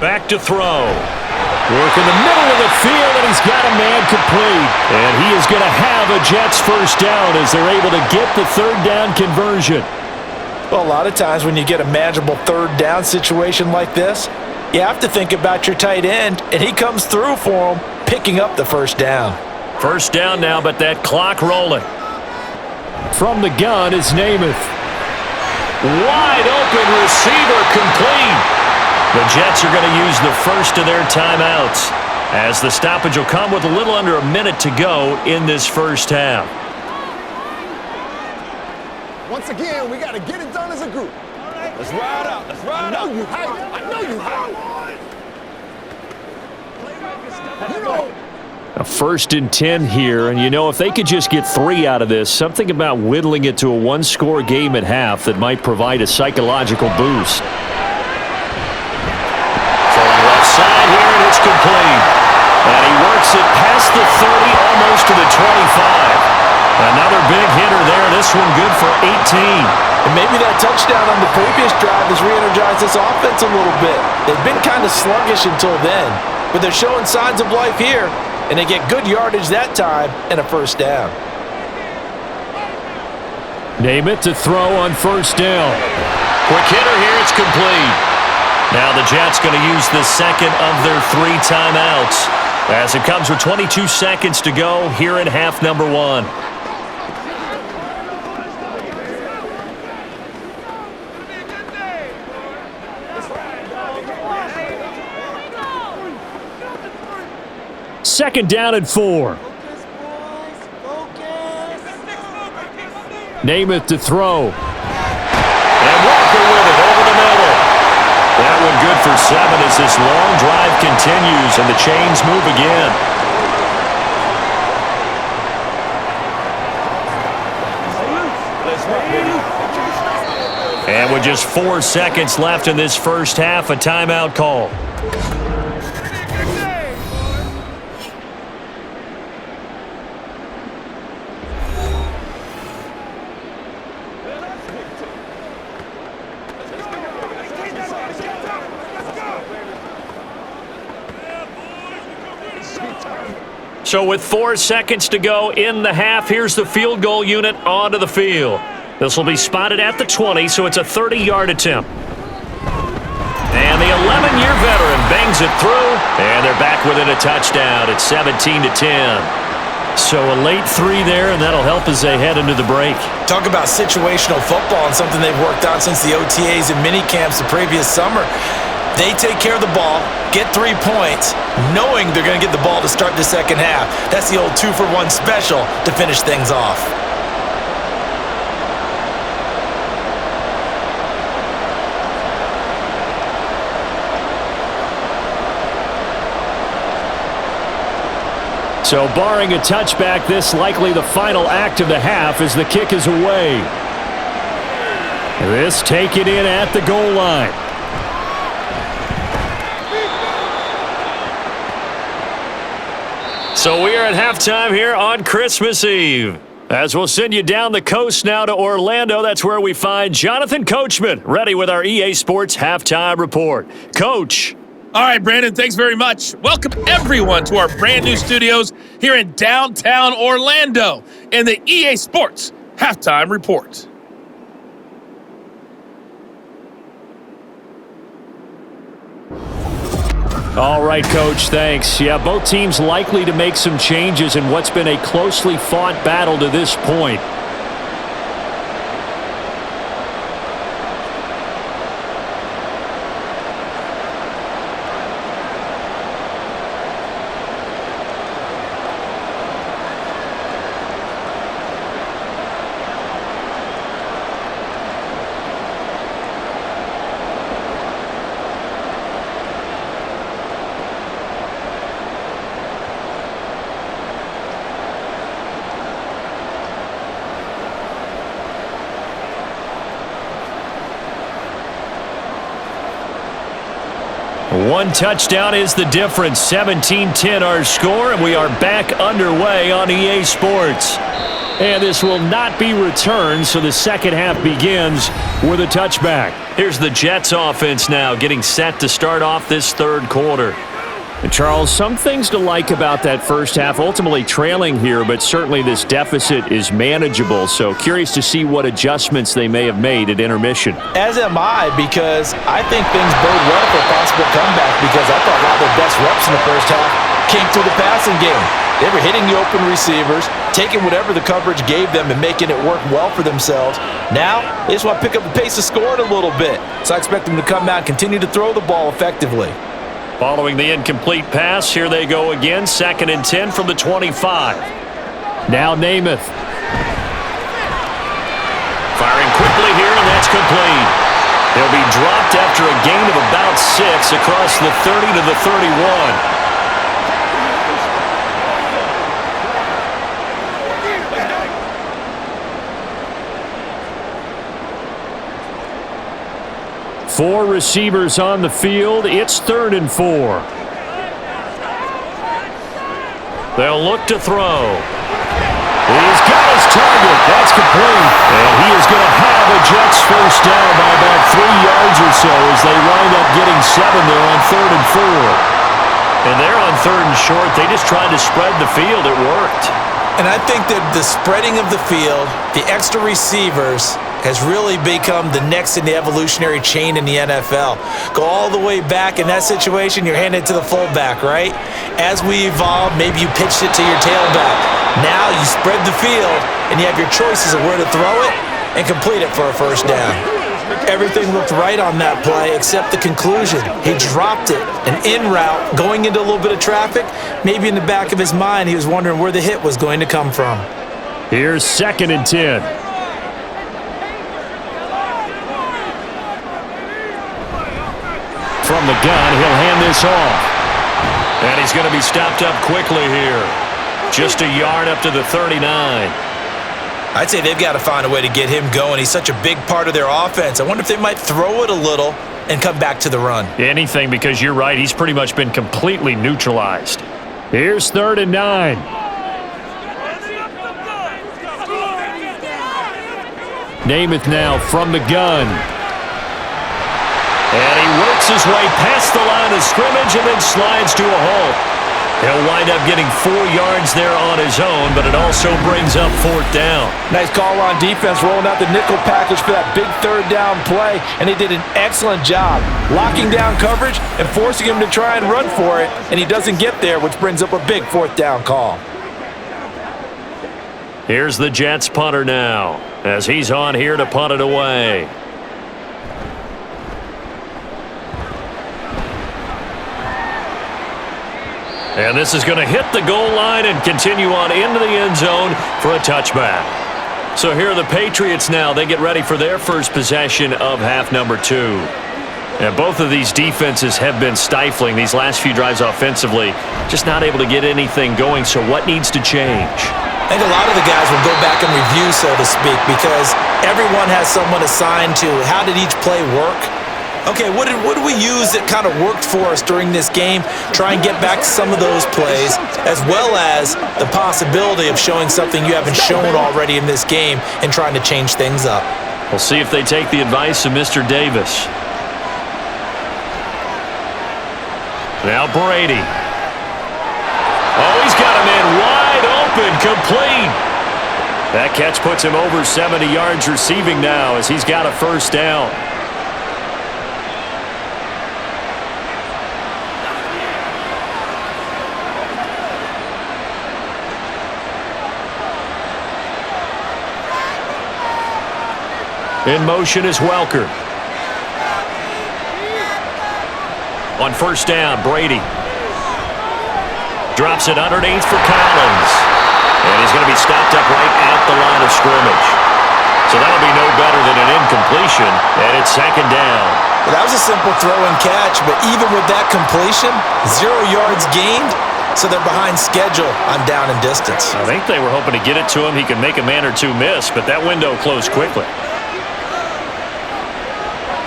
Back to throw. Work in the middle of the field, and he's got a man complete. And he is going to have a Jets first down as they're able to get the 3rd down conversion. Well, a lot of times when you get a manageable 3rd down situation like this, you have to think about your tight end, and he comes through for him, picking up the first down. First down now, but that clock rolling. From the gun is Namath. Wide open receiver complete. The Jets are going to use the first of their timeouts as the stoppage will come with a little under a minute to go in this first half. Once again, we got to get it done as a group. Let's ride out. Let's ride out. I know you hype. I know you hype. You know. A 1st and 10 here, and if they could just get 3 out of this, something about whittling it to a one-score game at half that might provide a psychological boost. Throwing left side here, and it's complete. And he works it past the 30, almost to the 25. Another big hitter there. This one good for 18. And maybe that touchdown on the previous drive has re-energized this offense a little bit. They've been kind of sluggish until then, but they're showing signs of life here, and they get good yardage that time and a 1st down. Namath to throw on 1st down. Quick hitter here. It's complete. Now the Jets going to use the 2nd of their 3 timeouts as it comes with 22 seconds to go here in half number 1. Second down and 4. Namath to throw. And Walker with it over the middle. That one good for 7 as this long drive continues and the chains move again. And with just 4 seconds left in this first half, a timeout call. So with 4 seconds to go in the half, here's the field goal unit onto the field. This will be spotted at the 20, so it's a 30-yard attempt. And the 11-year veteran bangs it through, and they're back within a touchdown at 17-10. So a late 3 there, and that'll help as they head into the break. Talk about situational football and something they've worked on since the OTAs and mini camps the previous summer. They take care of the ball, get 3 points, knowing they're going to get the ball to start the second half. That's the old 2-for-1 special to finish things off. So barring a touchback, this likely the final act of the half as the kick is away. This taken in at the goal line. So we are at halftime here on Christmas Eve. As we'll send you down the coast now to Orlando, that's where we find Jonathan Coachman, ready with our EA Sports Halftime Report. Coach. All right, Brandon, thanks very much. Welcome, everyone, to our brand new studios here in downtown Orlando in the EA Sports Halftime Report. All right, Coach, thanks. Yeah, both teams likely to make some changes in what's been a closely fought battle to this point. One touchdown is the difference. 17-10 our score, and we are back underway on EA Sports. And this will not be returned, so the second half begins with a touchback. Here's the Jets offense now getting set to start off this third quarter. And Charles, some things to like about that first half, ultimately trailing here, but certainly this deficit is manageable. So curious to see what adjustments they may have made at intermission. As am I, because I think things bode well for a possible comeback, because I thought a lot of their best reps in the first half came through the passing game. They were hitting the open receivers, taking whatever the coverage gave them and making it work well for themselves. Now, they just want to pick up the pace of scoring a little bit. So I expect them to come out and continue to throw the ball effectively. Following the incomplete pass, here they go again. 2nd and 10 from the 25. Now Namath. Firing quickly here, and that's complete. He'll be dropped after a gain of about 6 across the 30 to the 31. Four receivers on the field. It's 3rd and 4. They'll look to throw. He's got his target. That's complete. And he is going to have a Jets first down by about 3 yards or so as they wind up getting 7 there on 3rd and 4. And they're on 3rd and short. They just tried to spread the field. It worked. And I think that the spreading of the field, the extra receivers, has really become the next in the evolutionary chain in the NFL. Go all the way back in that situation, you're handing it to the fullback, right? As we evolve, maybe you pitched it to your tailback. Now you spread the field, and you have your choices of where to throw it and complete it for a first down. Everything looked right on that play except the conclusion. He dropped it, an in route, going into a little bit of traffic. Maybe in the back of his mind, he was wondering where the hit was going to come from. Here's 2nd and 10. From the gun, he'll hand this off. And he's going to be stopped up quickly here. Just a yard up to the 39. I'd say they've got to find a way to get him going. He's such a big part of their offense. I wonder if they might throw it a little and come back to the run. Anything, because you're right. He's pretty much been completely neutralized. Here's 3rd and 9. Namath now from the gun. And he works his way past the line of scrimmage and then slides to a halt. He'll wind up getting 4 yards there on his own, but it also brings up 4th down. Nice call on defense, rolling out the nickel package for that big 3rd down play, and they did an excellent job locking down coverage and forcing him to try and run for it, and he doesn't get there, which brings up a big 4th down call. Here's the Jets punter now, as he's on here to punt it away. And this is going to hit the goal line and continue on into the end zone for a touchback. So here are the Patriots now. They get ready for their first possession of half number 2. And both of these defenses have been stifling these last few drives offensively. Just not able to get anything going. So what needs to change? I think a lot of the guys will go back and review, so to speak, because everyone has someone assigned to how did each play work. Okay, what did we use that kind of worked for us during this game? Try and get back to some of those plays, as well as the possibility of showing something you haven't shown already in this game and trying to change things up. We'll see if they take the advice of Mr. Davis. Now Brady. Oh, he's got a man wide open, complete. That catch puts him over 70 yards receiving now as he's got a first down. In motion is Welker. On first down, Brady. Drops it underneath for Collins. And he's going to be stopped up right at the line of scrimmage. So that'll be no better than an incompletion, and it's 2nd down. Well, that was a simple throw and catch, but even with that completion, 0 yards gained, so they're behind schedule on down and distance. I think they were hoping to get it to him. He could make a man or two miss, but that window closed quickly.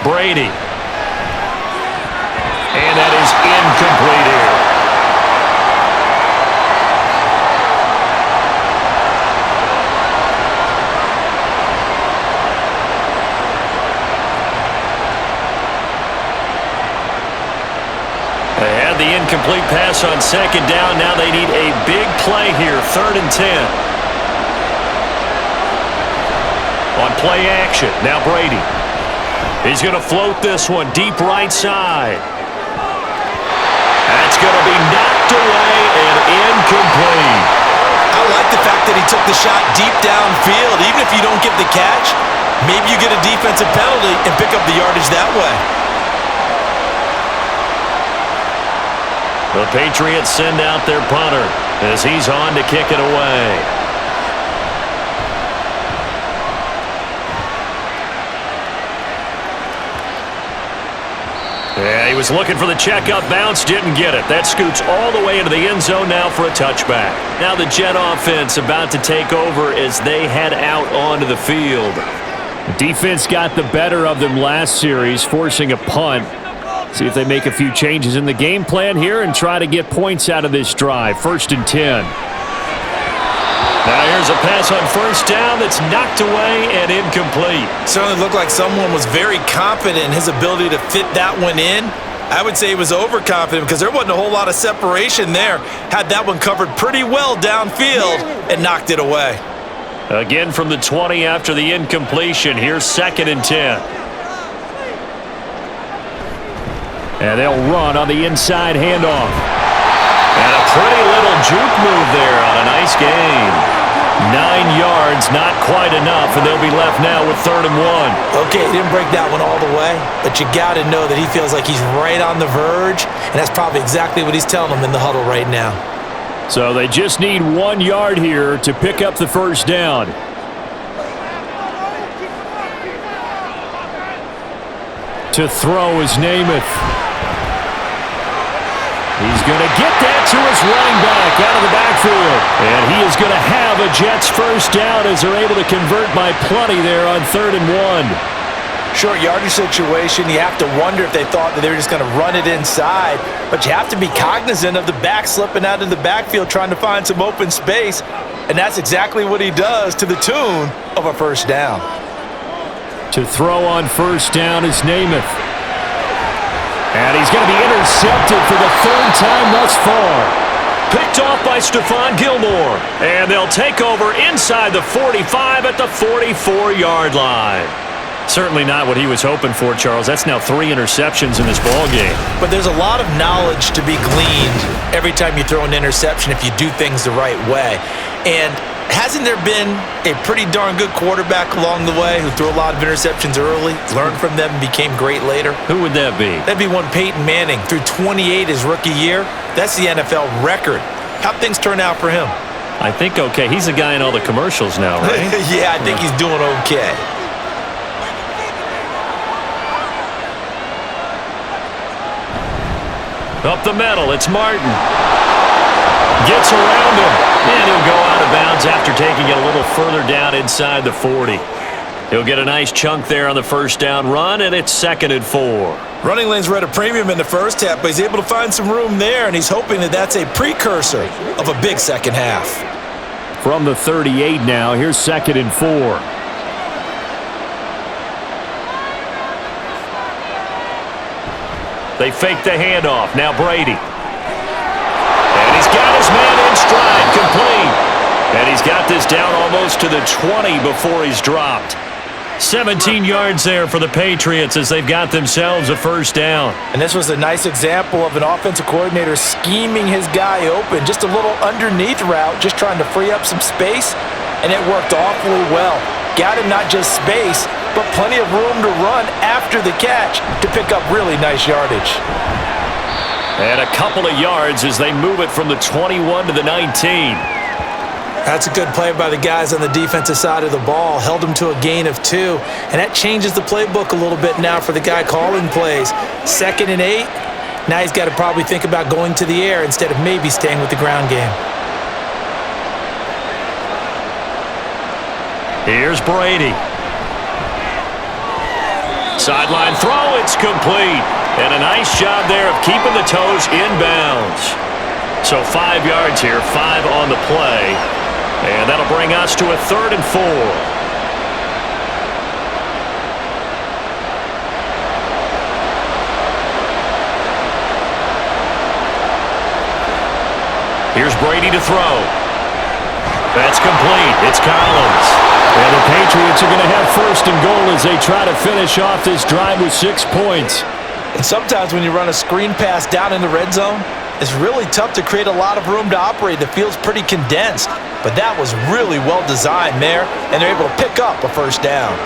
Brady. And that is incomplete here. They had the incomplete pass on 2nd down. Now they need a big play here, 3rd and 10. On play action, now Brady. He's going to float this one deep right side. That's going to be knocked away and incomplete. I like the fact that he took the shot deep downfield. Even if you don't get the catch, maybe you get a defensive penalty and pick up the yardage that way. The Patriots send out their punter as he's on to kick it away. Yeah, he was looking for the checkup bounce, didn't get it. That scoots all the way into the end zone now for a touchback. Now the Jet offense about to take over as they head out onto the field. The defense got the better of them last series, forcing a punt. See if they make a few changes in the game plan here and try to get points out of this drive. 1st and 10. Now here's a pass on 1st down that's knocked away and incomplete. Certainly looked like someone was very confident in his ability to fit that one in. I would say he was overconfident because there wasn't a whole lot of separation there. Had that one covered pretty well downfield and knocked it away. Again from the 20 after the incompletion. Here's 2nd and 10. And they'll run on the inside handoff. And a pretty little juke move there on a nice gain. 9 yards, not quite enough, and they'll be left now with 3rd and 1. Okay, he didn't break that one all the way, but you got to know that he feels like he's right on the verge, and that's probably exactly what he's telling them in the huddle right now. So they just need 1 yard here to pick up the 1st down. To throw is Namath. He's going to get that to his running back out of the backfield. And he is going to have a Jets 1st down as they're able to convert by plenty there on 3rd and 1. Short yardage situation, you have to wonder if they thought that they were just going to run it inside. But you have to be cognizant of the back slipping out of the backfield trying to find some open space. And that's exactly what he does to the tune of a 1st down. To throw on 1st down is Namath. And he's going to be intercepted for the 3rd time thus far. Picked off by Stephon Gilmore. And they'll take over inside the 45 at the 44-yard line. Certainly not what he was hoping for, Charles. That's now 3 interceptions in this ballgame. But there's a lot of knowledge to be gleaned every time you throw an interception if you do things the right way. And hasn't there been a pretty darn good quarterback along the way who threw a lot of interceptions early, learned from them, and became great later? Who would that be? That'd be one Peyton Manning. Threw 28 his rookie year. That's the NFL record. How'd things turn out for him? I think okay. He's the guy in all the commercials now, right? Yeah, I think he's doing okay. Up the middle, it's Martin. Gets around him, and he'll go out of bounds after taking it a little further down inside the 40. He'll get a nice chunk there on the 1st down run, and it's 2nd and 4. Running lanes were at a premium in the 1st half, but he's able to find some room there, and he's hoping that that's a precursor of a big 2nd half. From the 38 now, here's 2nd and 4. They fake the handoff. Now Brady. And he's got his man in stride, complete. And he's got this down almost to the 20 before he's dropped. 17 yards there for the Patriots as they've got themselves a 1st down. And this was a nice example of an offensive coordinator scheming his guy open. Just a little underneath route, just trying to free up some space, and it worked awfully well. Got him not just space, but plenty of room to run after the catch to pick up really nice yardage. And a couple of yards as they move it from the 21 to the 19. That's a good play by the guys on the defensive side of the ball. Held them to a gain of 2. And that changes the playbook a little bit now for the guy calling plays. 2nd and 8. Now he's got to probably think about going to the air instead of maybe staying with the ground game. Here's Brady. Sideline throw, it's complete. And a nice job there of keeping the toes inbounds. So 5 yards here, 5 on the play. And that'll bring us to a 3rd and 4. Here's Brady to throw. That's complete. It's Collins. And the Patriots are going to have 1st and goal as they try to finish off this drive with 6 points. And sometimes when you run a screen pass down in the red zone, it's really tough to create a lot of room to operate. The field's pretty condensed. But that was really well designed there, and they're able to pick up a 1st down.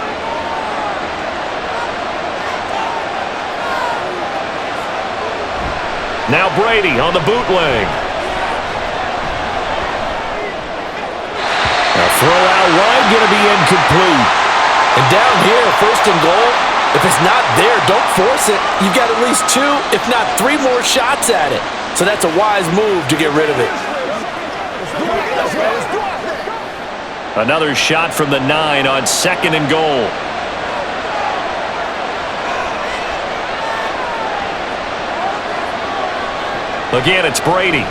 Now Brady on the bootleg. A throw out wide, going to be incomplete. And down here, 1st and goal, If it's not there, don't force it. You've got at least 2, if not 3 more shots at it. So that's a wise move to get rid of it. Another shot from the 9 on 2nd and goal. Again, it's Brady.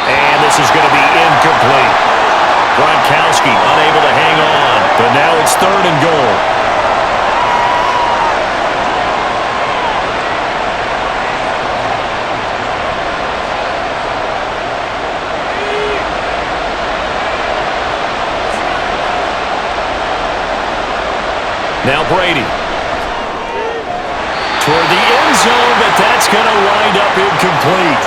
And this is going to be incomplete. Gronkowski unable to hang on, but now it's 3rd and goal. Now Brady. Toward the end zone, but that's going to wind up incomplete.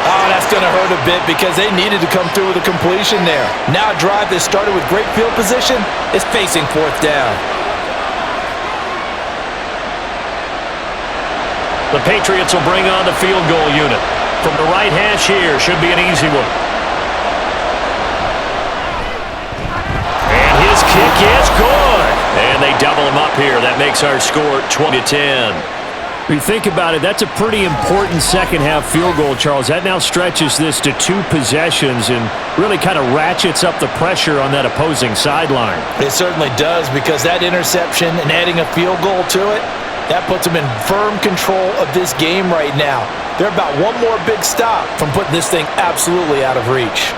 Oh, that's going to hurt a bit because they needed to come through with a completion there. Now a drive that started with great field position is facing 4th down. The Patriots will bring on the field goal unit. From the right hash here, should be an easy one. And his kick is good. And they double him up here. That makes our score 20-10. When you think about it, that's a pretty important second-half field goal, Charles. That now stretches this to 2 possessions and really kind of ratchets up the pressure on that opposing sideline. It certainly does, because that interception and adding a field goal to it, that puts them in firm control of this game right now. They're about 1 more big stop from putting this thing absolutely out of reach.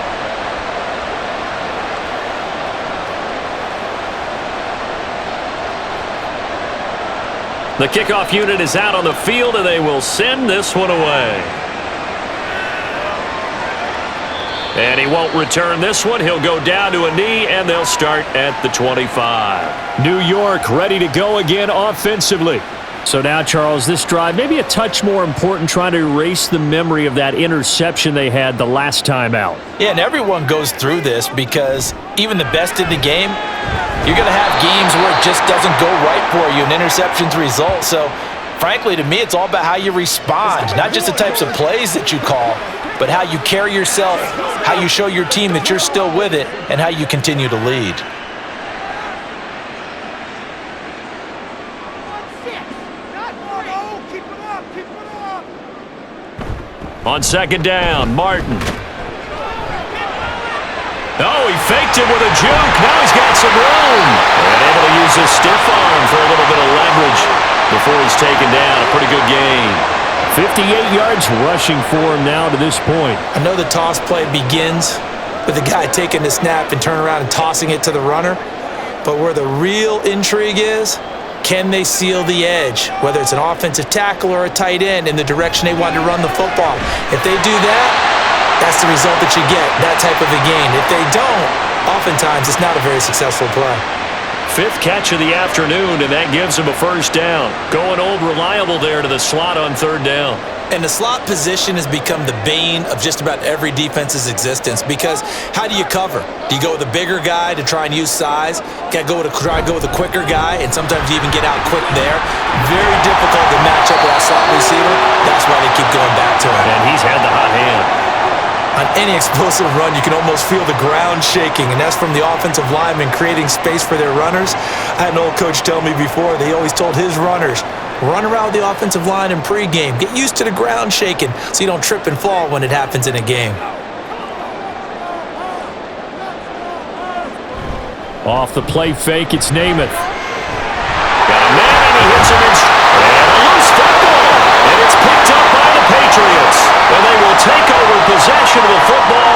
The kickoff unit is out on the field, and they will send this one away. And he won't return this one. He'll go down to a knee, and they'll start at the 25. New York ready to go again offensively. So now, Charles, this drive maybe a touch more important, trying to erase the memory of that interception they had the last time out. Yeah, and everyone goes through this because even the best in the game, you're going to have games where it just doesn't go right for you and interceptions result. So, frankly, to me, it's all about how you respond, not just the types of plays that you call, but how you carry yourself, how you show your team that you're still with it, and how you continue to lead. On 2nd down, Martin. Oh, he faked it with a juke. Now he's got some room. And able to use his stiff arm for a little bit of leverage before he's taken down. A pretty good gain. 58 yards rushing for him now to this point. I know the toss play begins with the guy taking the snap and turning around and tossing it to the runner. But where the real intrigue is, can they seal the edge, whether it's an offensive tackle or a tight end, in the direction they want to run the football? If they do that, that's the result that you get, that type of a gain. If they don't, oftentimes it's not a very successful play. 5th catch of the afternoon, and that gives him a 1st down. Going old reliable there to the slot on 3rd down. And the slot position has become the bane of just about every defense's existence, because how do you cover? Do you go with a bigger guy to try and use size? Got to try to go with a quicker guy, and sometimes you even get out quick there. Very difficult to match up with that slot receiver. That's why they keep going back to him. And he's had the hot hand. On any explosive run, you can almost feel the ground shaking, and that's from the offensive linemen creating space for their runners. I had an old coach tell me before, they always told his runners, run around the offensive line in pregame. Get used to the ground shaking so you don't trip and fall when it happens in a game. Off the play fake, it's Namath. Got a man, and he hits him in. And a loose football. And it's picked up by the Patriots. And they will take over possession of the football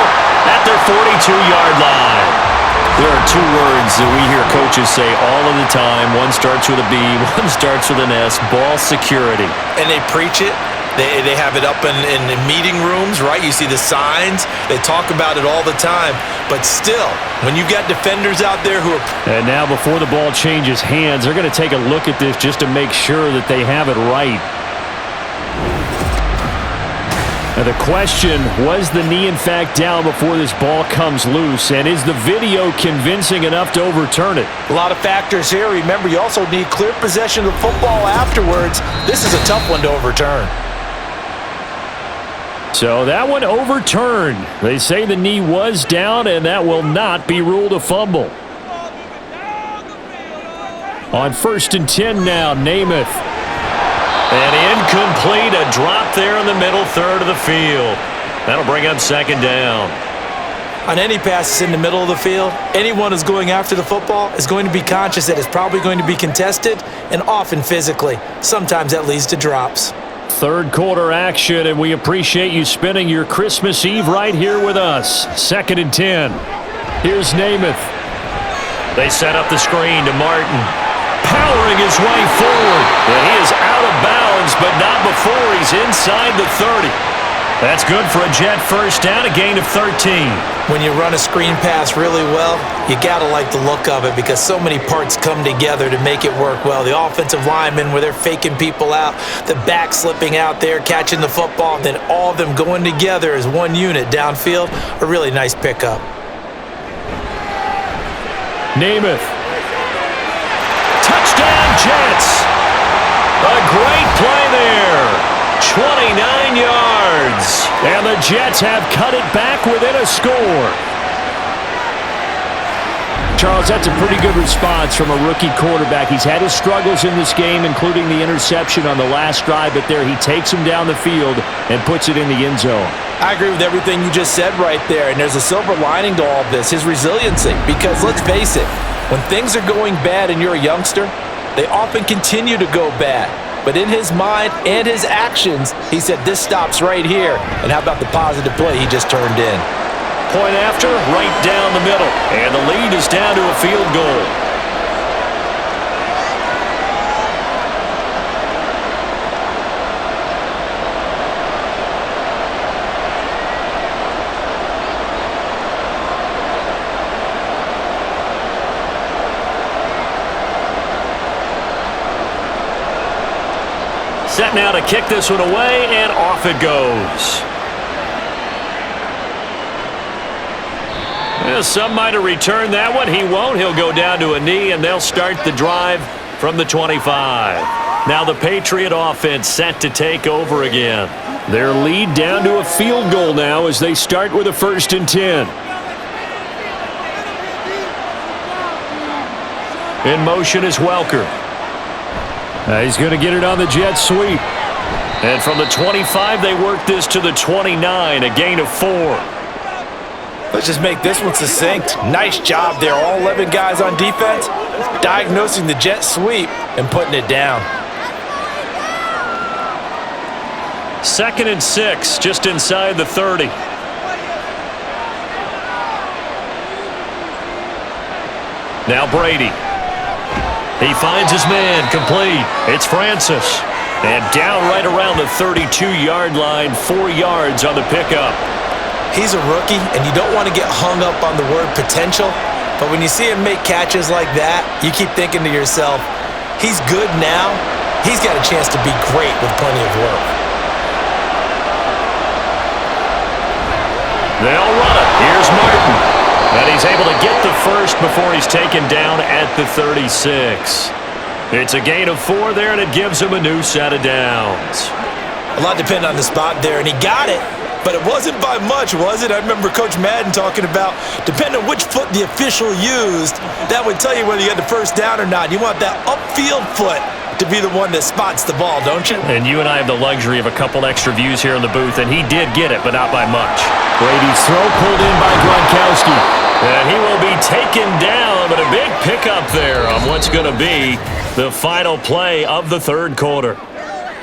at their 42-yard line. There are 2 words that we hear coaches say all of the time. One starts with a B, one starts with an S, ball security. And they preach it. They have it up in meeting rooms, right? You see the signs. They talk about it all the time. But still, when you've got defenders out there who are... And now before the ball changes hands, they're going to take a look at this just to make sure that they have it right. Now the question, was the knee in fact down before this ball comes loose? And is the video convincing enough to overturn it? A lot of factors here. Remember, you also need clear possession of the football afterwards. This is a tough one to overturn. So that one overturned. They say the knee was down, and that will not be ruled a fumble. On 1st and 10 now, Namath. And incomplete, a drop there in the middle third of the field. That'll bring up 2nd down. On any passes in the middle of the field, anyone who's going after the football is going to be conscious that it's probably going to be contested and often physically. Sometimes that leads to drops. Third quarter action, and we appreciate you spending your Christmas Eve right here with us. 2nd and 10. Here's Namath. They set up the screen to Martin. Powering his way forward. And he is out of bounds, but not before he's inside the 30. That's good for a Jet first down, a gain of 13. When you run a screen pass really well, you got to like the look of it because so many parts come together to make it work well. The offensive linemen, where they're faking people out, the back slipping out there, catching the football, then all of them going together as one unit downfield, a really nice pickup. Namath. Touchdown, Jets. A great play there. 29 yards. And the Jets have cut it back within a score. Charles, that's a pretty good response from a rookie quarterback. He's had his struggles in this game, including the interception on the last drive, but there he takes him down the field and puts it in the end zone. I agree with everything you just said right there, and there's a silver lining to all of this, his resiliency. Because let's face it, when things are going bad and you're a youngster, they often continue to go bad. But in his mind and his actions, he said, this stops right here. And how about the positive play he just turned in? Point after, right down the middle. And the lead is down to a field goal. Set now to kick this one away, and off it goes. Well, some might have returned that one. He won't. He'll go down to a knee, and they'll start the drive from the 25. Now the Patriot offense set to take over again. Their lead down to a field goal now as they start with a 1st and 10. In motion is Welker. He's going to get it on the jet sweep. And from the 25, they work this to the 29, a gain of 4. Let's just make this one succinct. Nice job there, all 11 guys on defense, diagnosing the jet sweep and putting it down. 2nd and 6, just inside the 30. Now Brady. He finds his man, complete. It's Francis. And down right around the 32-yard line, 4 yards on the pickup. He's a rookie, and you don't want to get hung up on the word potential, but when you see him make catches like that, you keep thinking to yourself, he's good now. He's got a chance to be great with plenty of work. They'll run it. Here's Martin. And he's able to get the first before he's taken down at the 36. It's a gain of 4 there, and it gives him a new set of downs. A lot depended on the spot there, and he got it, but it wasn't by much, was it? I remember Coach Madden talking about, depending on which foot the official used, that would tell you whether you had the first down or not. You want that upfield foot to be the one that spots the ball, don't you? And you and I have the luxury of a couple extra views here in the booth, and he did get it, but not by much. Brady's throw pulled in by Gronkowski. And he will be taken down, but a big pickup there on what's going to be the final play of the third quarter.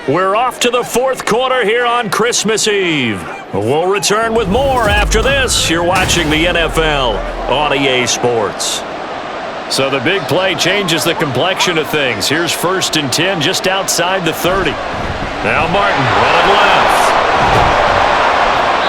We're off to the fourth quarter here on Christmas Eve. We'll return with more after this. You're watching the NFL on EA Sports. So the big play changes the complexion of things. Here's 1st and 10 just outside the 30. Now Martin running left.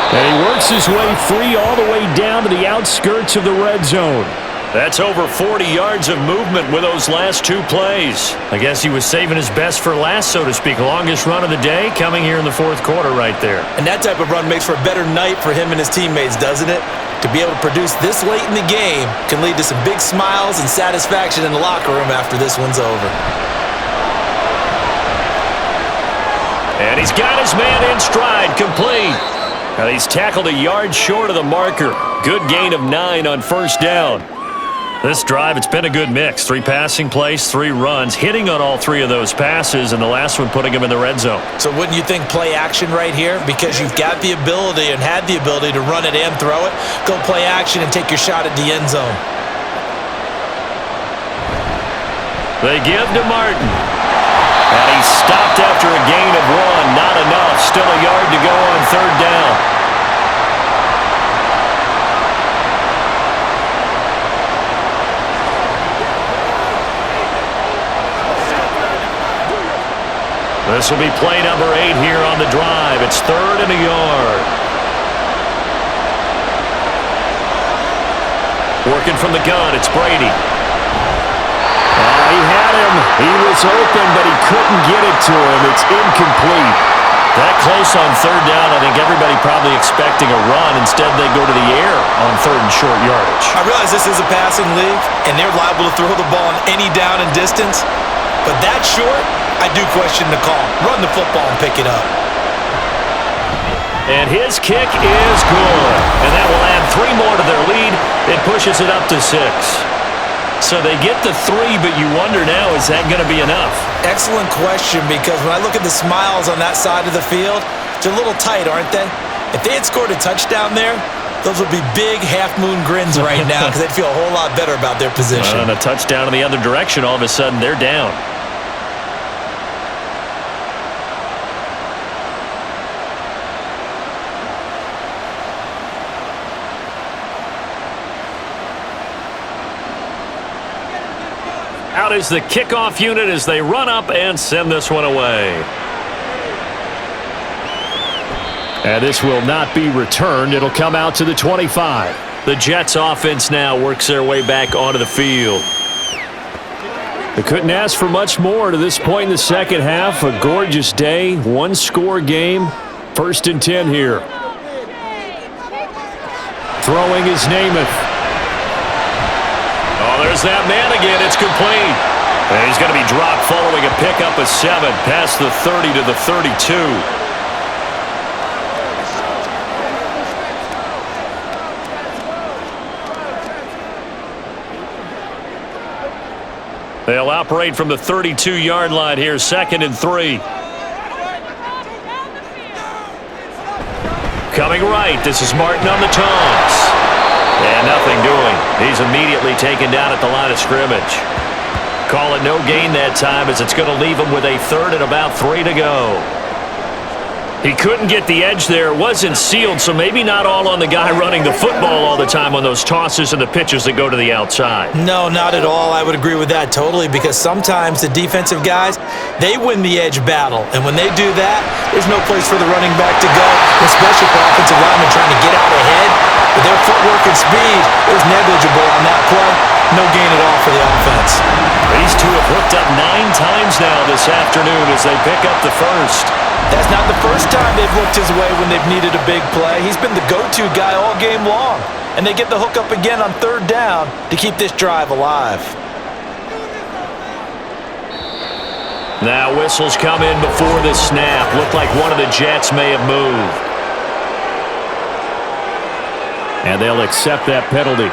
And he works his way free all the way down to the outskirts of the red zone. That's over 40 yards of movement with those last 2 plays. I guess he was saving his best for last, so to speak. Longest run of the day coming here in the fourth quarter right there. And that type of run makes for a better night for him and his teammates, doesn't it? To be able to produce this late in the game can lead to some big smiles and satisfaction in the locker room after this one's over. And he's got his man in stride, complete. Now he's tackled a yard short of the marker. Good gain of 9 on first down. This drive, it's been a good mix. 3 passing plays, 3 runs, hitting on all 3 of those passes, and the last one putting him in the red zone. So wouldn't you think play action right here? Because you've got the ability and had the ability to run it and throw it. Go play action and take your shot at the end zone. They give to Martin. And he's stopped after a gain of 1. Not enough. Still a yard to go on 3rd down. This will be play number 8 here on the drive. It's 3rd and a yard. Working from the gun, it's Brady. He had him. He was open, but he couldn't get it to him. It's incomplete. That close on 3rd down, I think everybody probably expecting a run. Instead, they go to the air on 3rd and short yardage. I realize this is a passing league, and they're liable to throw the ball on any down and distance. But that short, I do question the call. Run the football and pick it up. And his kick is good. And that will add 3 more to their lead. It pushes it up to 6. So they get the 3, but you wonder now, is that going to be enough? Excellent question, because when I look at the smiles on that side of the field, they're a little tight, aren't they? If they had scored a touchdown there, those would be big half-moon grins right now because they'd feel a whole lot better about their position. And a touchdown in the other direction, all of a sudden they're down. Out is the kickoff unit as they run up and send this one away. And this will not be returned. It'll come out to the 25. The Jets offense now works their way back onto the field. They couldn't ask for much more to this point in the second half. A gorgeous day, 1-score game. 1st and 10 here. Throwing is Namath. Oh, there's that man again. It's complete. And he's going to be dropped following a pickup of 7 past the 30 to the 32. They'll operate from the 32-yard line here, 2nd and 3. Coming right, this is Martin on the toss. And nothing doing. He's immediately taken down at the line of scrimmage. Call it no gain that time as it's going to leave him with a 3rd and about 3 to go. He couldn't get the edge there. It wasn't sealed, so maybe not all on the guy running the football all the time on those tosses and the pitches that go to the outside. No, not at all. I would agree with that totally, because sometimes the defensive guys, they win the edge battle. And when they do that, there's no place for the running back to go, especially for offensive linemen trying to get out ahead. But their footwork and speed is negligible on that play. No gain at all for the offense. These two have hooked up 9 times now this afternoon as they pick up the 1st. That's not the first time they've looked his way when they've needed a big play. He's been the go-to guy all game long. And they get the hook up again on 3rd down to keep this drive alive. Now whistles come in before the snap. Looked like one of the Jets may have moved. And they'll accept that penalty.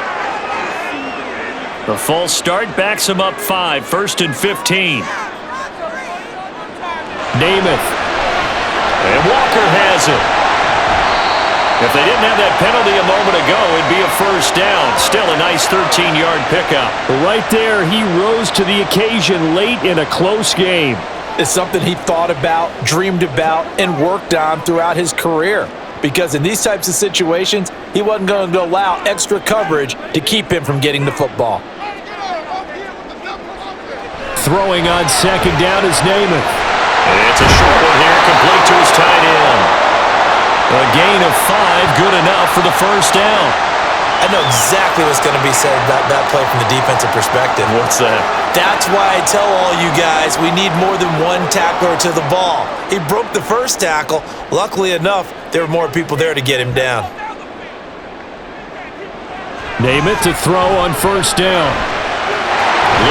The false start backs him up 5, 1st and 15. Namath. And Walker has it. If they didn't have that penalty a moment ago, it'd be a 1st down. Still a nice 13-yard pickup. Right there, he rose to the occasion late in a close game. It's something he thought about, dreamed about, and worked on throughout his career. Because in these types of situations, he wasn't going to allow extra coverage to keep him from getting the football. Throwing on 2nd down is Namath. It's a short one here, complete to his tight end. A gain of 5, good enough for the 1st down. I know exactly what's going to be said about that play from the defensive perspective. What's that? That's why I tell all you guys we need more than one tackler to the ball. He broke the 1st tackle. Luckily enough, there were more people there to get him down. Namath to throw on 1st down.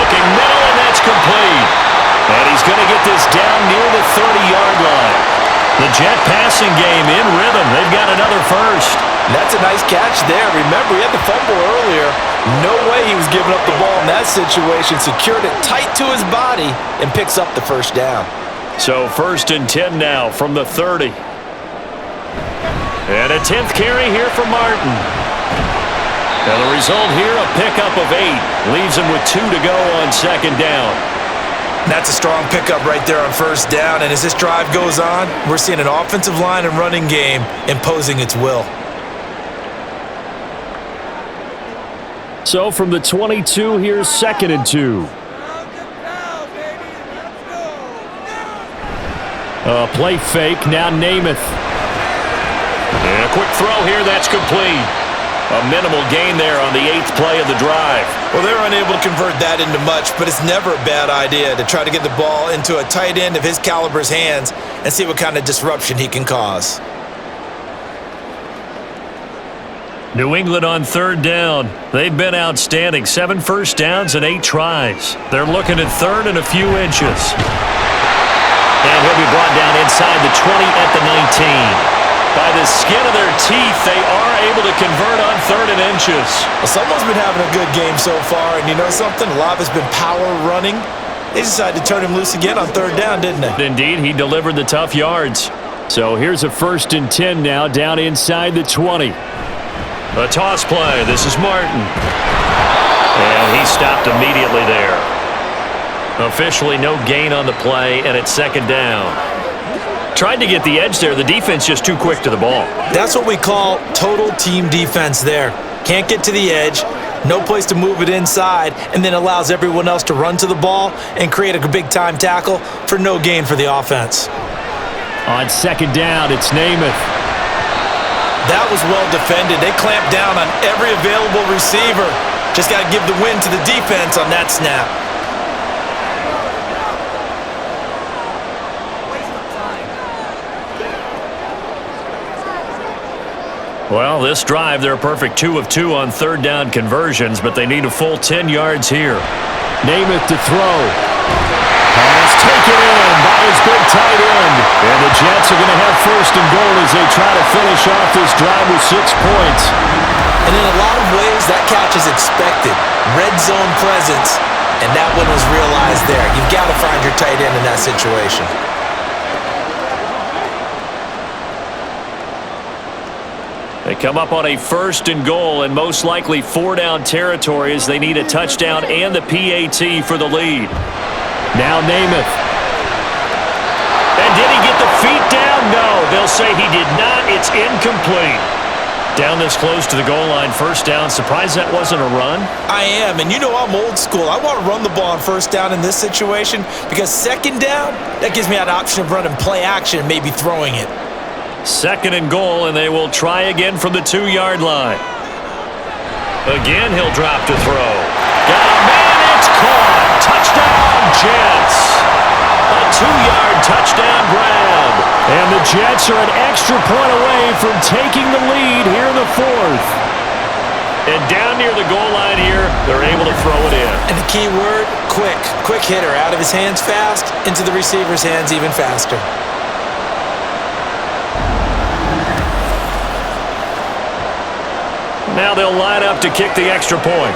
Looking middle, and that's complete. And he's going to get this down near the 30-yard line. The Jet passing game in rhythm. They've got another 1st. And that's a nice catch there. Remember, he had the fumble earlier. No way he was giving up the ball in that situation. Secured it tight to his body and picks up the first down. So 1st and 10 now from the 30. And a 10th carry here for Martin. And the result here, a pickup of 8. Leaves him with 2 to go on 2nd down. That's a strong pickup right there on 1st down. And as this drive goes on, we're seeing an offensive line and running game imposing its will. So from the 22, here's 2nd and 2. Play fake, now Namath. And a quick throw here, that's complete. A minimal gain there on the 8th play of the drive. Well, they're unable to convert that into much, but it's never a bad idea to try to get the ball into a tight end of his caliber's hands and see what kind of disruption he can cause. New England on 3rd down. They've been outstanding. 7 first downs and 8 tries. They're looking at 3rd and a few inches. And he'll be brought down inside the 20 at the 19. By the skin of their teeth, they are able to convert on 3rd and inches. Well, someone's been having a good game so far, and you know something? A lot of it's been power running. They decided to turn him loose again on 3rd down, didn't they? Indeed, he delivered the tough yards. So here's a 1st and 10 now, down inside the 20. A toss play. This is Martin. And he stopped immediately there. Officially no gain on the play, and it's 2nd down. Tried to get the edge there. The defense just too quick to the ball. That's what we call total team defense there. Can't get to the edge, no place to move it inside, and then allows everyone else to run to the ball and create a big-time tackle for no gain for the offense. On 2nd down, it's Namath. That was well defended. They clamped down on every available receiver. Just got to give the win to the defense on that snap. Well, this drive, they're a perfect 2 of 2 on 3rd down conversions, but they need a full 10 yards here. Namath to throw. Pass taken in by his big tight end. And the Jets are going to have 1st and goal as they try to finish off this drive with 6 points. And in a lot of ways, that catch is expected. Red zone presence, and that one was realized there. You've got to find your tight end in that situation. They come up on a 1st and goal and most likely 4-down territory as they need a touchdown and the PAT for the lead. Now Namath. And did he get the feet down? No, they'll say he did not. It's incomplete. Down this close to the goal line, 1st down. Surprised that wasn't a run? I am, and you know I'm old school. I want to run the ball on 1st down in this situation because 2nd down, that gives me that option of running play action and maybe throwing it. 2nd and goal, and they will try again from the 2-yard line. Again, he'll drop to throw. Got a man, it's caught. Touchdown, Jets. A 2-yard touchdown grab. And the Jets are an extra point away from taking the lead here in the 4th. And down near the goal line here, they're able to throw it in. And the key word, quick. Quick hitter, out of his hands fast, into the receiver's hands even faster. Now they'll line up to kick the extra point.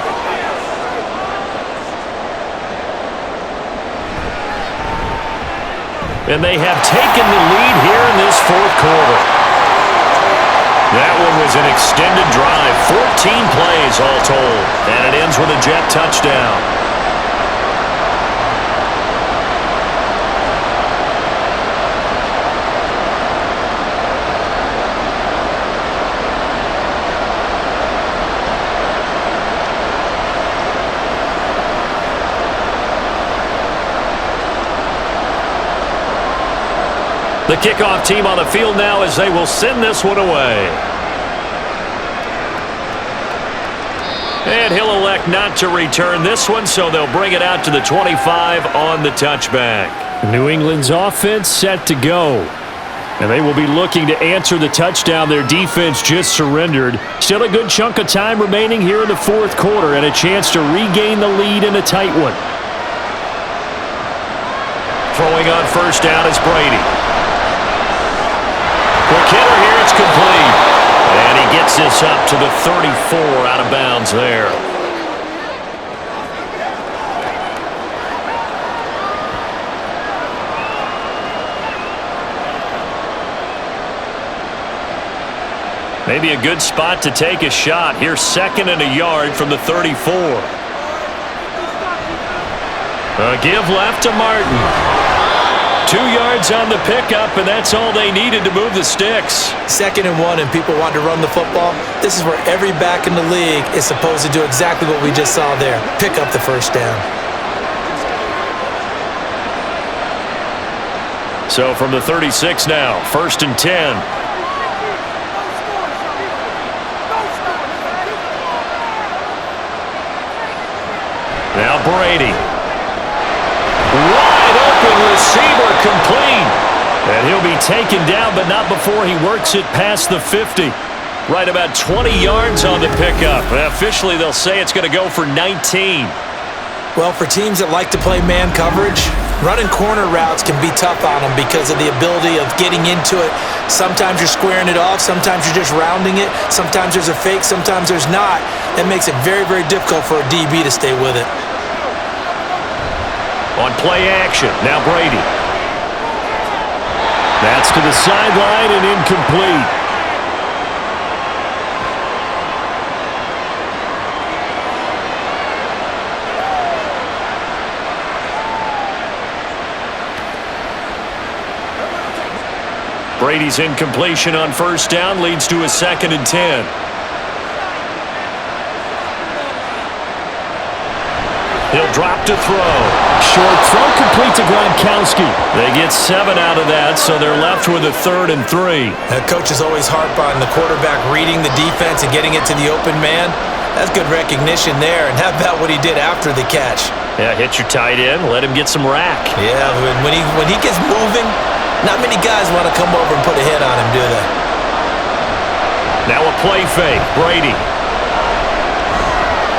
And they have taken the lead here in this 4th quarter. That one was an extended drive, 14 plays all told, and it ends with a Jet touchdown. The kickoff team on the field now as they will send this one away. And he'll elect not to return this one, so they'll bring it out to the 25 on the touchback. New England's offense set to go. And they will be looking to answer the touchdown their defense just surrendered. Still a good chunk of time remaining here in the 4th quarter and a chance to regain the lead in a tight one. Throwing on 1st down is Brady. Quick hitter here, it's complete. And he gets picks this up to the 34 out of bounds there. Maybe a good spot to take a shot. Here's 2nd and a yard from the 34. A give left to Martin. 2 yards on the pickup, and that's all they needed to move the sticks. 2nd and 1, and people want to run the football. This is where every back in the league is supposed to do exactly what we just saw there. Pick up the first down. So from the 36 now, 1st and 10. Now Brady. Wide open receiver complete. And he'll be taken down, but not before he works it past the 50. Right about 20 yards on the pickup. Officially, they'll say it's going to go for 19. Well, for teams that like to play man coverage, running corner routes can be tough on them because of the ability of getting into it. Sometimes you're squaring it off. Sometimes you're just rounding it. Sometimes there's a fake. Sometimes there's not. That makes it very, very difficult for a DB to stay with it. On play action, now Brady. That's to the sideline and incomplete. Brady's incompletion on 1st down leads to a 2nd and 10. He'll drop to throw. Short throw complete to Gronkowski. They get 7 out of that, so they're left with a 3rd and 3. Coaches always harp on the quarterback reading the defense and getting it to the open man. That's good recognition there. And how about what he did after the catch? Yeah, hit your tight end, let him get some rack. Yeah, when he gets moving, not many guys want to come over and put a hit on him, do they? Now a play fake, Brady.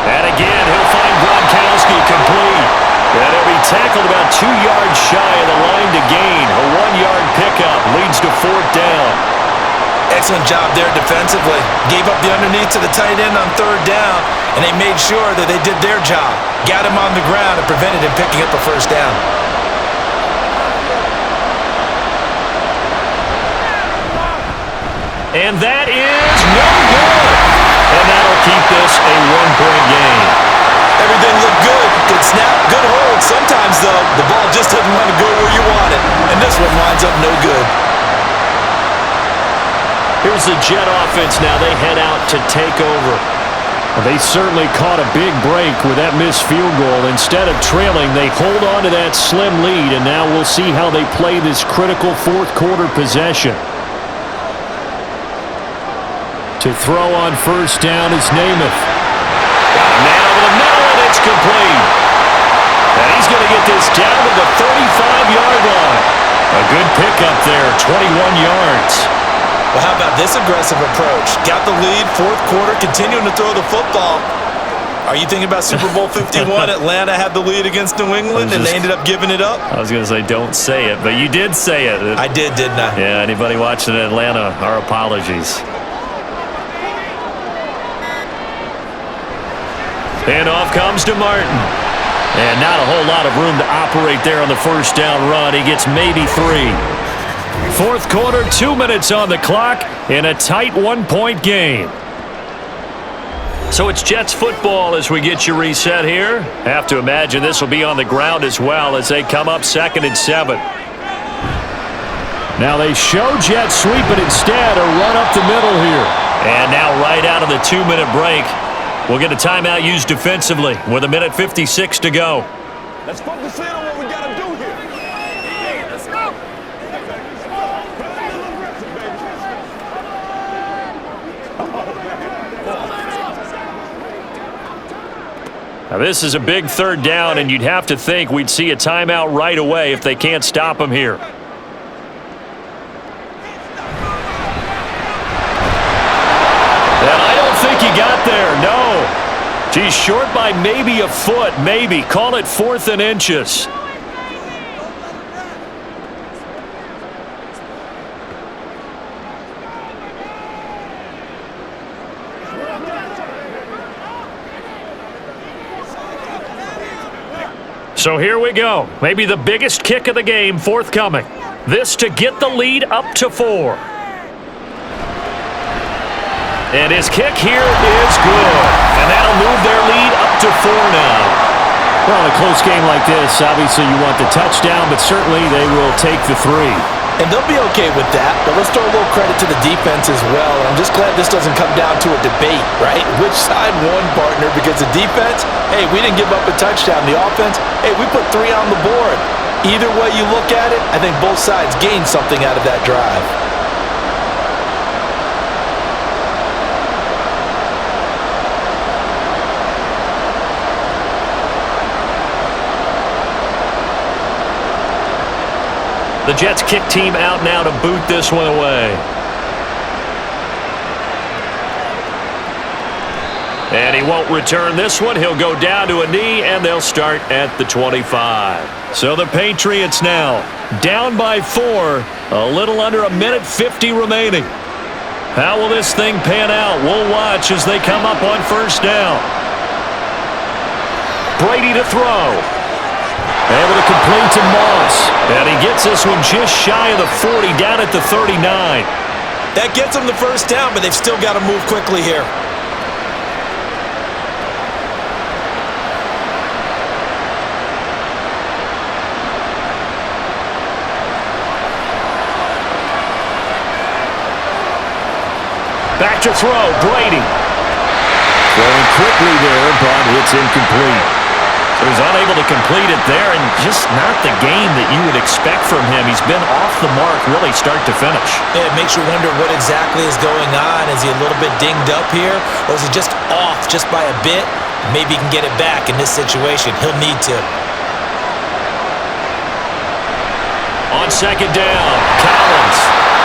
And again, he'll find Gronkowski complete. And he'll be tackled about 2 yards shy of the line to gain. A 1-yard pickup leads to 4th down. Excellent job there defensively. Gave up the underneath to the tight end on 3rd down, and they made sure that they did their job. Got him on the ground and prevented him picking up a 1st down. And that is no good. And that'll keep this a 1-point game. Everything looked good. Good snap, good hold. Sometimes, though, the ball just doesn't want to go where you want it. And this one winds up no good. Here's the Jet offense now. They head out to take over. Well, they certainly caught a big break with that missed field goal. Instead of trailing, they hold on to that slim lead, and now we'll see how they play this critical 4th quarter possession. To throw on 1st down is Namath. Got a man over the middle, and it's complete. And he's going to get this down to the 35-yard line. A good pickup there, 21 yards. Well, how about this aggressive approach? Got the lead, 4th quarter, continuing to throw the football. Are you thinking about Super Bowl 51? Atlanta had the lead against New England, and they ended up giving it up? I was going to say don't say it, but you did say it. I did, didn't I? Yeah, anybody watching Atlanta, our apologies. And off comes to Martin. And not a whole lot of room to operate there on the 1st down run. He gets maybe 3. 4th quarter, 2 minutes on the clock in a tight 1-point game. So it's Jets football as we get you reset here. Have to imagine this will be on the ground as well as they come up 2nd and 7. Now they show Jets sweep, but instead a run up the middle here. And now right out of the 2-minute break, we'll get a timeout used defensively with 1:56 to go. Let's focus in on what we got to do here. Let's go. Now this is a big 3rd down, and you'd have to think we'd see a timeout right away if they can't stop him here. And I don't think he got there, no. Geez, short by maybe a foot, maybe. Call it 4th and inches. So here we go. Maybe the biggest kick of the game forthcoming. This to get the lead up to 4. And his kick here is good. And that'll move their lead up to 4 now. Well, in a close game like this, obviously you want the touchdown, but certainly they will take the 3. And they'll be okay with that, but let's throw a little credit to the defense as well. And I'm just glad this doesn't come down to a debate, right? Which side won, partner? Because the defense, hey, we didn't give up a touchdown. The offense, hey, we put 3 on the board. Either way you look at it, I think both sides gained something out of that drive. The Jets kick team out now to boot this one away. And he won't return this one. He'll go down to a knee, and they'll start at the 25. So the Patriots now down by 4, a little under a minute 50 remaining. How will this thing pan out? We'll watch as they come up on first down. Brady to throw. Able to complete to Moss. And he gets this one just shy of the 40, down at the 39. That gets them the first down, but they've still got to move quickly here. Back to throw, Brady. Throwing quickly there, but it's incomplete. So he's unable to complete it there, and just not the game that you would expect from him. He's been off the mark really start to finish. Yeah, it makes you wonder what exactly is going on. Is he a little bit dinged up here, or is he just off just by a bit? Maybe he can get it back in this situation. He'll need to. On second down, Collins.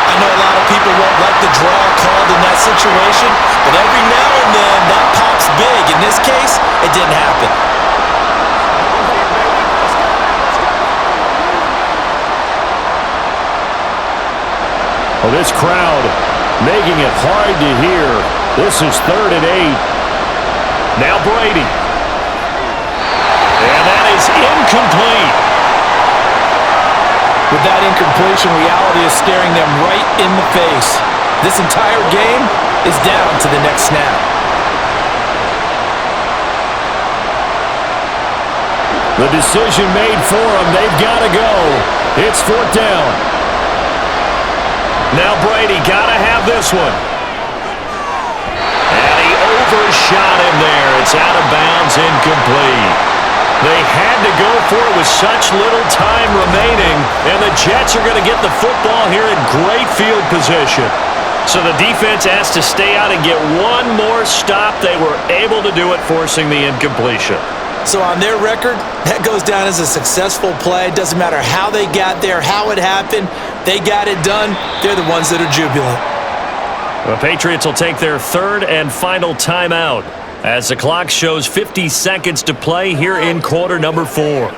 I know a lot of people won't like the draw called in that situation, but every now and then that pops big. In this case, it didn't happen. Well, this crowd making it hard to hear. This is 3rd and 8. Now Brady. And that is incomplete. With that incompletion, reality is staring them right in the face. This entire game is down to the next snap. The decision made for them. They've got to go. It's 4th down. Now Brady got to have this one. And he overshot him there. It's out of bounds, incomplete. They had to go for it with such little time remaining, and the Jets are going to get the football here in great field position. So the defense has to stay out and get one more stop. They were able to do it, forcing the incompletion. So on their record, that goes down as a successful play. It doesn't matter how they got there, how it happened. They got it done. They're the ones that are jubilant. The Patriots will take their 3rd and final timeout as the clock shows 50 seconds to play here in quarter number 4.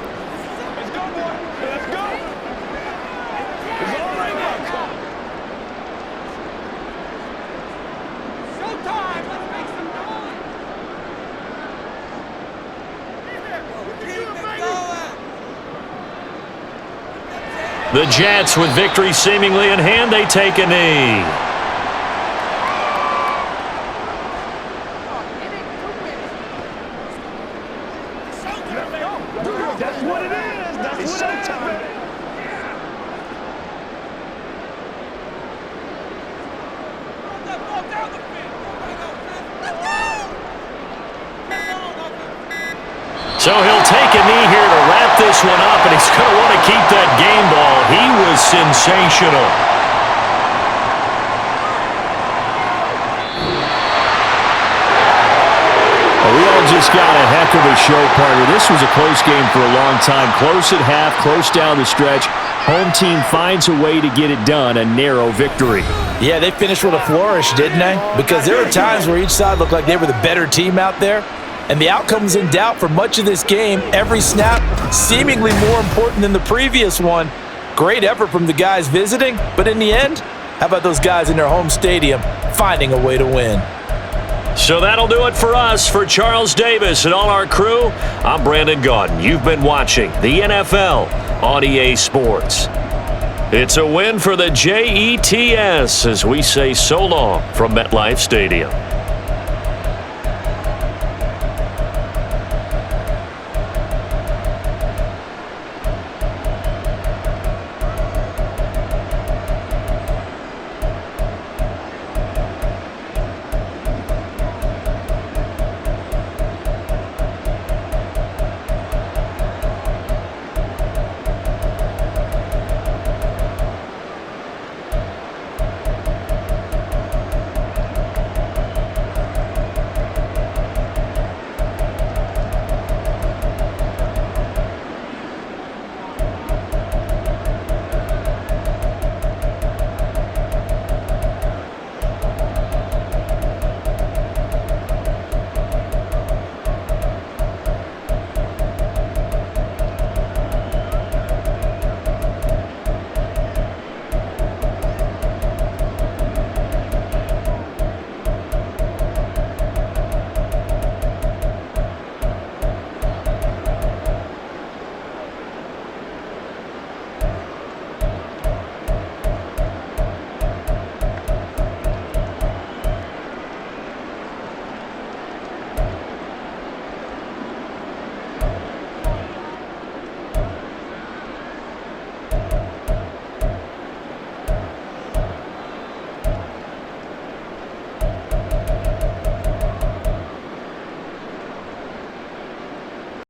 The Jets, with victory seemingly in hand, they take a knee. That's what it is. That's what it is. So he'll take a knee here to wrap this one up, and he's going to want to keep that game ball. He was sensational. Well, we all just got a heck of a show, partner. This was a close game for a long time. Close at half, close down the stretch. Home team finds a way to get it done, a narrow victory. Yeah, they finished with a flourish, didn't they? Because there were times where each side looked like they were the better team out there. And the outcome was in doubt for much of this game. Every snap seemingly more important than the previous one. Great effort from the guys visiting, but in the end, how about those guys in their home stadium finding a way to win? So that'll do it for us. For Charles Davis and all our crew, I'm Brandon Gaudin. You've been watching the NFL on EA Sports. It's a win for the Jets as we say so long from MetLife Stadium.